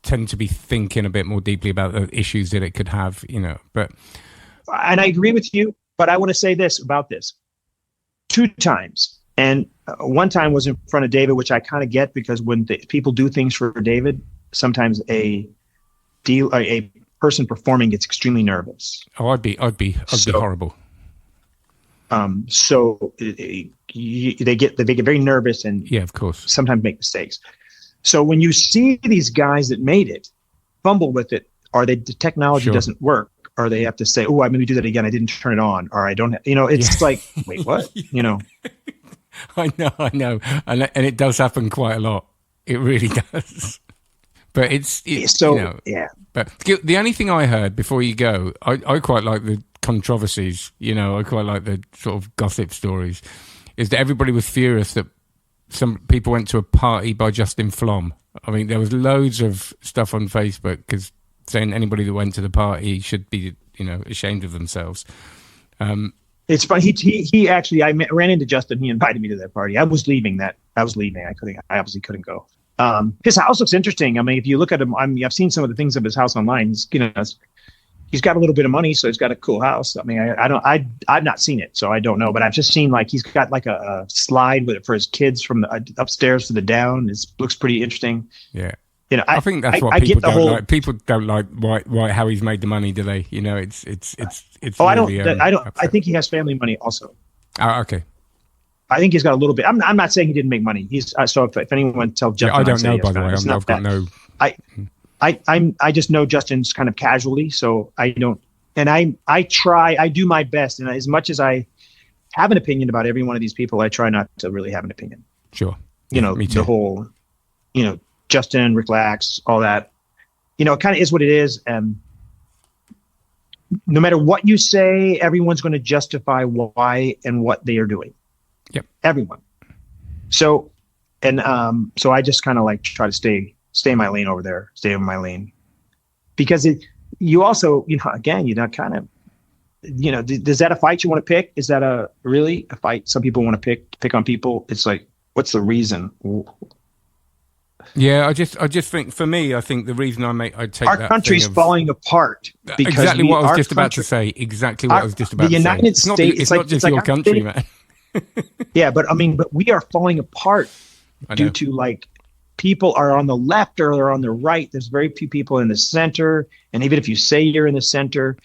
tend to be thinking a bit more deeply about the issues that it could have, but. And I agree with you, but I want to say this about this. 2 times. And one time was in front of David, which I kind of get, because when people do things for David, sometimes a person performing gets extremely nervous. Oh, I'd be horrible. So they get very nervous and yeah, of course, sometimes make mistakes. So when you see these guys that made it fumble with it, or the technology doesn't work, or they have to say, "Oh, I'm going to do that again. I didn't turn it on," or I don't. It's like, wait, what? I know, and it does happen quite a lot. It really does. But it's so yeah. But the only thing I heard before you go, I quite like the controversies. I quite like the sort of gossip stories. Is that everybody was furious that some people went to a party by Justin Flom. I mean, there was loads of stuff on Facebook because saying anybody that went to the party should be, ashamed of themselves. It's funny. He actually, I ran into Justin. He invited me to that party. I was leaving. I obviously couldn't go. His house looks interesting. I mean, if you look at him, I've seen some of the things of his house online. He's got a little bit of money, so he's got a cool house. I mean, I've not seen it, so I don't know. But I've just seen he's got a slide with it for his kids from the upstairs to the down. It looks pretty interesting. Yeah. I think that's what people don't like. People don't like why how he's made the money, do they? It's. Oh, really, I don't. I think he has family money also. Oh, okay. I think he's got a little bit. I'm not saying he didn't make money. He's so if anyone tells Justin, I don't know. By the way, I've got no. I just know Justin's kind of casually, so I don't. And I try. I do my best, and as much as I have an opinion about every one of these people, I try not to really have an opinion. Sure. Me too. The whole, Justin, relax, all that. It kind of is what it is. And no matter what you say, everyone's going to justify why and what they are doing. Yep. Everyone. So I just kind of try to stay in my lane over there, stay in my lane, because you also, again, kind of, is that a fight you want to pick? Is that a fight? Some people want to pick on people. It's like, what's the reason? Yeah, I just think, for me, I think the reason I take our that country's falling apart because exactly what I was just about to say. Exactly what I was just about to say. The United States, it's not just your country, man. Yeah, but we are falling apart due to people are on the left or they're on the right. There's very few people in the center, and even if you say you're in the center,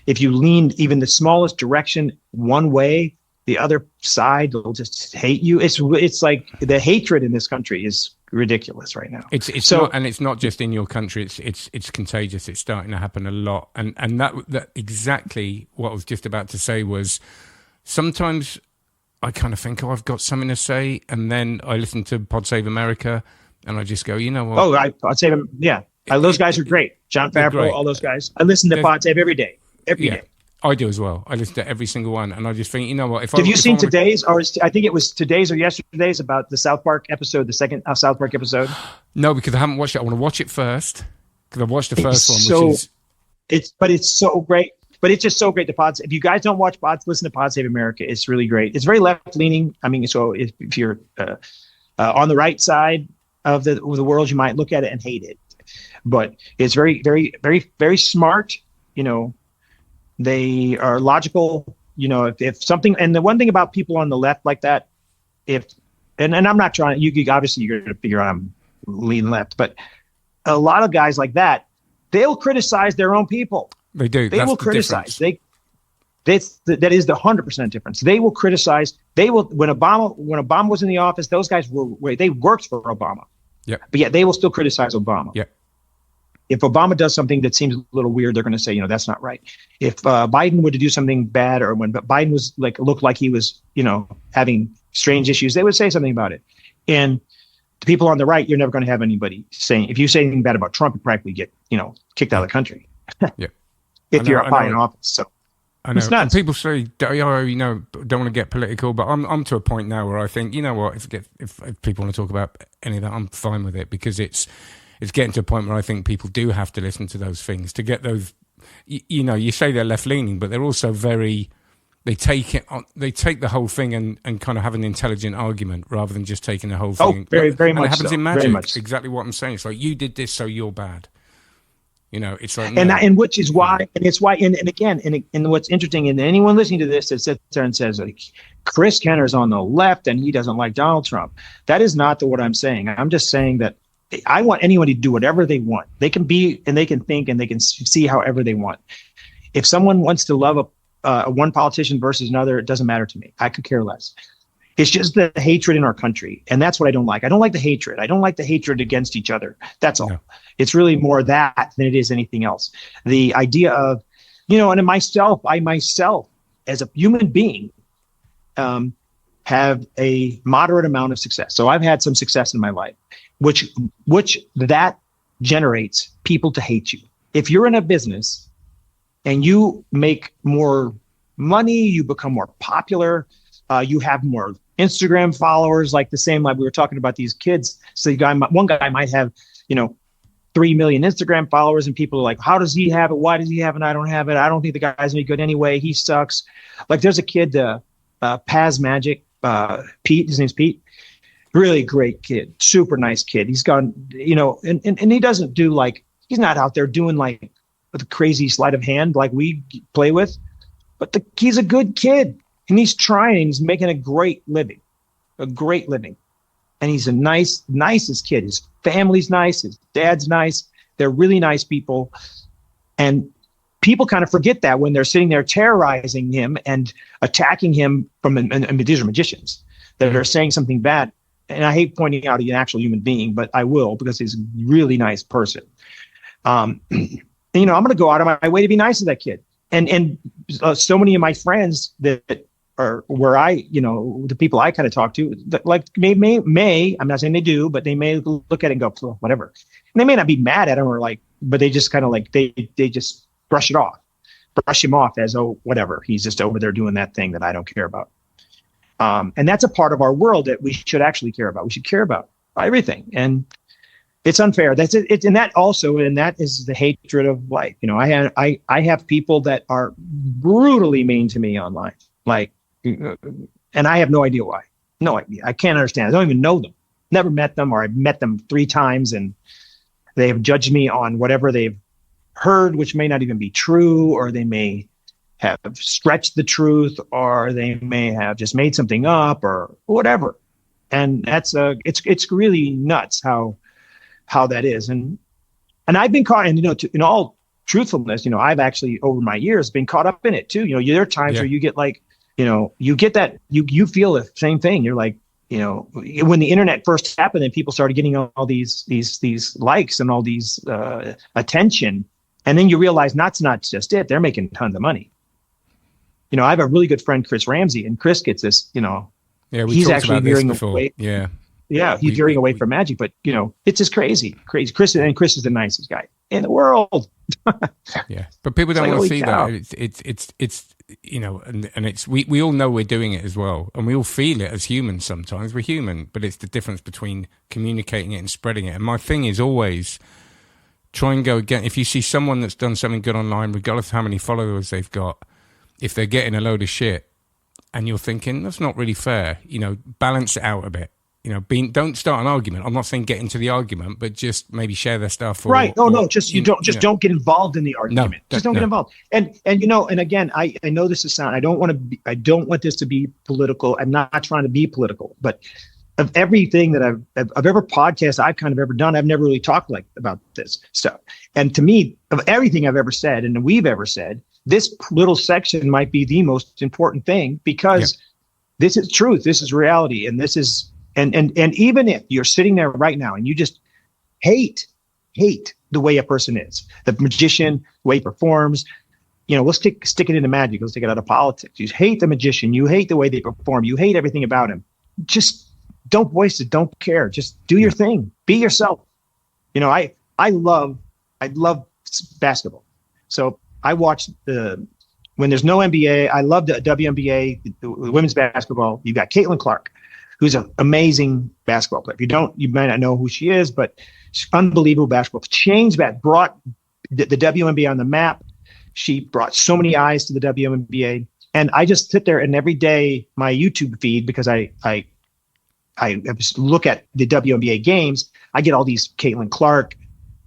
if you lean even the smallest direction one way, the other side will just hate you. It's like the hatred in this country is ridiculous right now. It's not, and it's not just in your country. It's contagious. It's starting to happen a lot, and that exactly what I was just about to say was sometimes I kind of think, I've got something to say, and then I listen to Pod Save America, and I just go, you know what? Oh, Pod Save them, yeah. Those guys are great. John Favreau, all those guys. I listen to Pod Save every day. Every day. I do as well. I listen to every single one, and I just think, you know what? Have you seen today's, or I think it was today's or yesterday's, about the South Park episode, the second South Park episode? No, because I haven't watched it. I want to watch it first because I've watched the first one, which is. But it's so great. But it's just so great. If you guys don't watch Pods, listen to Pod Save America. It's really great. It's very left leaning. I mean, so if you're on the right side of the world, you might look at it and hate it. But it's very, very, very, very smart. They are logical. if something, and the one thing about people on the left like that, and I'm not trying, obviously you're going to figure out I'm lean left, but a lot of guys like that, they'll criticize their own people. They do. They will criticize. That is the 100% difference. They will criticize. They will, when Obama was in the office, those guys they worked for Obama. Yeah. But yet they will still criticize Obama. Yeah. If Obama does something that seems a little weird, they're going to say, that's not right. If Biden were to do something bad, or when Biden was looked like he was, having strange issues, they would say something about it. And the people on the right, you're never going to have anybody saying, if you say anything bad about Trump, you practically get, kicked out of the country. Yeah. If you're up high in office. So I know. it's nuts. And people say, don't want to get political, but I'm to a point now where I think, you know what, if people want to talk about any of that, I'm fine with it, because it's getting to a point where I think people do have to listen to those things to get those. You say they're left leaning, but they're also they take the whole thing and kind of have an intelligent argument rather than just taking the whole thing. Very, very much. It happens so. in magic. Very much. Exactly what I'm saying. It's like, you did this, so you're bad. It's like, and which is why, and it's why, and again, and what's interesting, and anyone listening to this that sits there and says, like, Chris Kenner's on the left and he doesn't like Donald Trump. That is not what I'm saying. I'm just saying that I want anyone to do whatever they want. They can be, and they can think, and they can see however they want. If someone wants to love a one politician versus another, it doesn't matter to me. I could care less. It's just the hatred in our country. And that's what I don't like. I don't like the hatred. I don't like the hatred against each other. That's all. No. It's really more that than it is anything else. The idea of, and I myself, as a human being, have a moderate amount of success. So I've had some success in my life, which that generates people to hate you. If you're in a business and you make more money, you become more popular, you have more Instagram followers, like we were talking about these kids. So one guy might have, 3 million Instagram followers, and people are like, how does he have it? Why does he have it? I don't have it. I don't think the guy's any good anyway. He sucks. Like, there's a kid, Paz Magic, Pete, his name's Pete. Really great kid, super nice kid. He's gone, and he doesn't do he's not out there doing with a crazy sleight of hand like we play with, but he's a good kid, and he's trying. He's making a great living, and he's a nicest kid. His family's nice, his dad's nice. They're really nice people, and people kind of forget that when they're sitting there terrorizing him and attacking him and these are magicians that are saying something bad. And I hate pointing out an actual human being, but I will, because he's a really nice person. I'm going to go out of my way to be nice to that kid. And so many of my friends that are where the people I kind of talk to, that may, I'm not saying they do, but they may look at it and go, oh, whatever. And they may not be mad at him but they just kind of they just brush him off as, oh, whatever. He's just over there doing that thing that I don't care about. And that's a part of our world that we should actually care about. We should care about everything. And it's unfair. That's it. And that is the hatred of life. I have people that are brutally mean to me online, and I have no idea why. No idea. I can't understand. I don't even know them. Never met them, or I've met them 3 times, and they have judged me on whatever they've heard, which may not even be true, or they may have stretched the truth, or they may have just made something up, or whatever. And that's it's really nuts how that is. And I've been caught, and in all truthfulness, I've actually over my years been caught up in it too. There are times where you get you get that you feel the same thing. You're like, when the internet first happened and people started getting all these likes and all these attention, and then you realize that's not just it. They're making tons of money. I have a really good friend, Chris Ramsey, and Chris gets this, he's actually veering away. Yeah, he's veering away from magic, but it's just crazy. Chris is the nicest guy in the world. Yeah, but people don't want to see that. It's and it's we all know we're doing it as well, and we all feel it as humans. Sometimes we're human, but it's the difference between communicating it and spreading it. And my thing is always try and go again. If you see someone that's done something good online, regardless of how many followers they've got, if they're getting a load of shit, and you're thinking that's not really fair, balance it out a bit. don't start an argument. I'm not saying get into the argument, but just maybe share their stuff. Right. No, just don't get involved in the argument. Just don't get involved. And and again, I know this is sound. I don't want this to be political. I'm not trying to be political, but of everything that of every podcast I've kind of ever done, I've never really talked about this stuff. And to me, of everything I've ever said and we've ever said, this little section might be the most important thing, because this is truth. This is reality. And this is, and even if you're sitting there right now and you just hate the way a person is, the magician, the way he performs, let's stick it into magic. Let's take it out of politics. You hate the magician. You hate the way they perform. You hate everything about him. Just don't voice it. Don't care. Just do your thing. Be yourself. I love basketball. So I watch when there's no NBA, I love the WNBA, the women's basketball. You've got Caitlin Clark, who's an amazing basketball player. You might not know who she is, but she's unbelievable basketball. Brought the WNBA on the map. She brought so many eyes to the WNBA. And I just sit there and every day my YouTube feed, because I look at the WNBA games, I get all these Caitlin Clark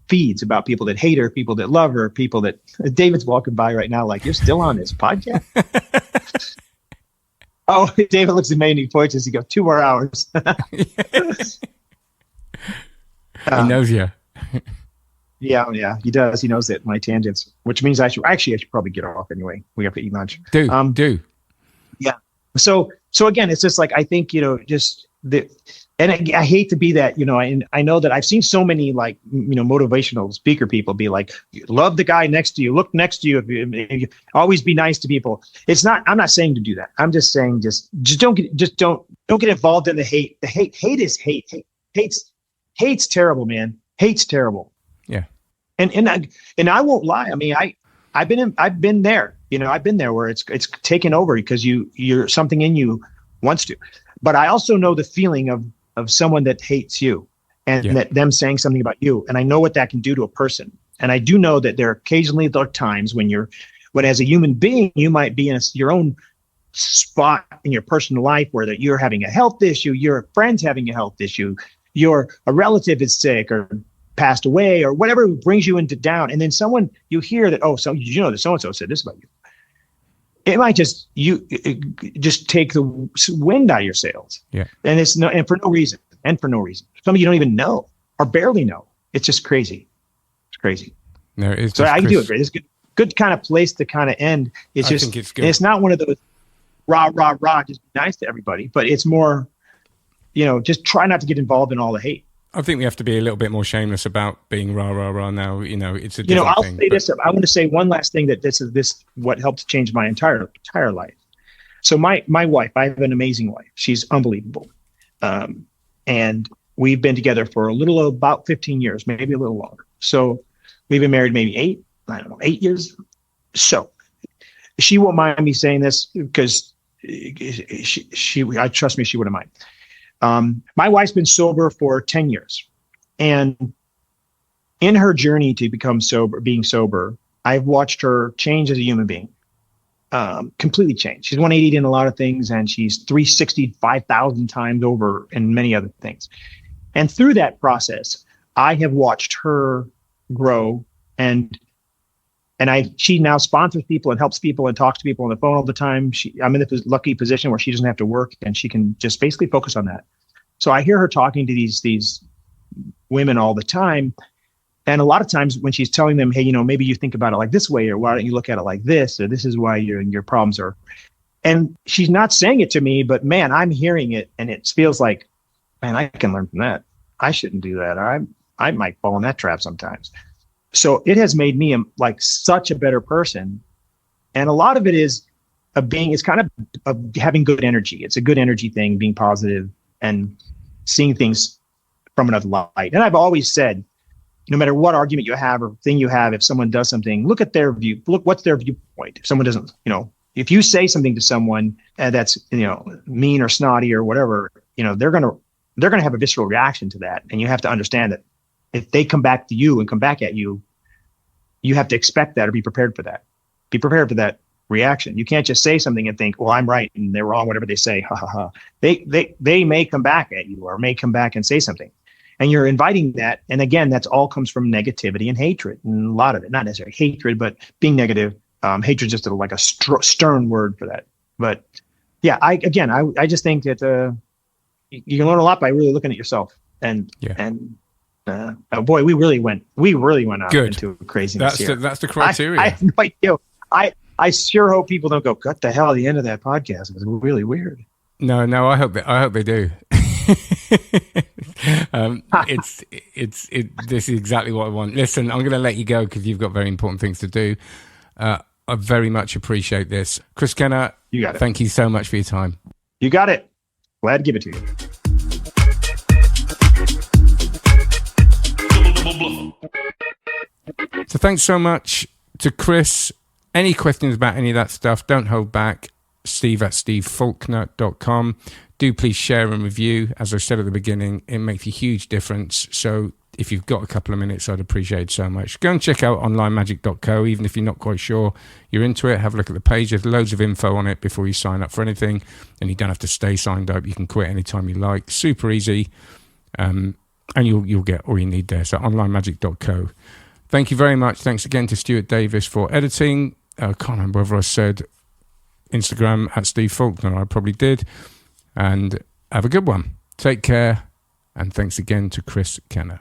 feeds about people that hate her, people that love her, people that David's walking by right now like, you're still on this podcast? Oh, David looks at me and he points as he goes, 2 more hours. He knows you. Yeah, he does. He knows that my tangents, which means I should probably get off anyway. We have to eat lunch. Do. Yeah. So again, it's just like, I think, and I hate to be that, and I know that I've seen so many motivational speaker people be like, love the guy next to you, look next to you, always be nice to people. I'm not saying to do that. I'm just saying, just don't get involved in the hate. The hate is hate. Hate's terrible, man. Hate's terrible. Yeah. And I won't lie. I mean, I've been there, I've been there where it's taken over because you're something in you wants to. But I also know the feeling of someone that hates you and that them saying something about you. And I know what that can do to a person. And I do know that there are times when as a human being, you might be in your own spot in your personal life where you're having a health issue, your friend's having a health issue, a relative is sick or passed away or whatever brings you into down. And then you hear that, that so-and-so said this about you. It might just take the wind out of your sails. Yeah. And for no reason. Some of you don't even know or barely know. It's just crazy. It's crazy. No, it's so I do agree. It's good kind of place to kind of end. I think it's good. It's not one of those rah, just be nice to everybody, but it's more, just try not to get involved in all the hate. I think we have to be a little bit more shameless about being rah now. It's a different I'll thing, say this. I want to say one last thing that this what helped change my entire life. So my wife, I have an amazing wife. She's unbelievable, and we've been together for about 15 years, maybe a little longer. So we've been married maybe 8 years. So she won't mind me saying this because I trust me, she wouldn't mind. My wife's been sober for 10 years, and in her journey to being sober, I've watched her change as a human being, completely change. She's 180 in a lot of things, and she's 365,000 times over in many other things. And through that process, I have watched her grow, and she now sponsors people and helps people and talks to people on the phone all the time. I'm in the lucky position where she doesn't have to work and she can just basically focus on that. So I hear her talking to these women all the time. And a lot of times when she's telling them, hey, maybe you think about it like this way, or why don't you look at it like this, or this is why your problems are. And she's not saying it to me, but man, I'm hearing it and it feels like, man, I can learn from that. I shouldn't do that. I might fall in that trap sometimes. So it has made me such a better person. And a lot of it is it's kind of having good energy. It's a good energy thing, being positive and seeing things from another light. And I've always said, no matter what argument you have or thing you have, if someone does something, look at their view, look, what's their viewpoint. If someone doesn't, if you say something to someone that's, mean or snotty or whatever, they're going to have a visceral reaction to that. And you have to understand that if they come back to you and come back at you, you have to expect that or be prepared for that. Be prepared for that reaction. You can't just say something and think, well, I'm right and they're wrong, whatever they say. Ha ha ha. They may come back at you or may come back and say something. And you're inviting that. And again, that's all comes from negativity and hatred. And a lot of it, not necessarily hatred, but being negative. Hatred just like a stern word for that. But yeah, I just think that you can learn a lot by really looking at yourself. Boy, we really went out into craziness here. That's the criteria. I have no idea. I sure hope people don't go, what the hell at the end of that podcast? It was really weird. No, I hope they do. This is exactly what I want. Listen, I'm going to let you go because you've got very important things to do. I very much appreciate this. Chris Kenner, you got it. Thank you so much for your time. You got it. Glad to give it to you. So thanks so much to Chris. Any questions about any of that stuff, don't hold back. steve@stevefaulkner.com. Do please share and review. As I said at the beginning, it makes a huge difference. So if you've got a couple of minutes, I'd appreciate it so much. Go and check out onlinemagic.co. Even if you're not quite sure you're into it, have a look at the page. There's loads of info on it before you sign up for anything. And you don't have to stay signed up. You can quit anytime you like. Super easy. And you'll get all you need there. So onlinemagic.co. Thank you very much. Thanks again to Stuart Davis for editing. I can't remember whether I said Instagram @Steve Faulkner. I probably did. And have a good one. Take care. And thanks again to Chris Kenner.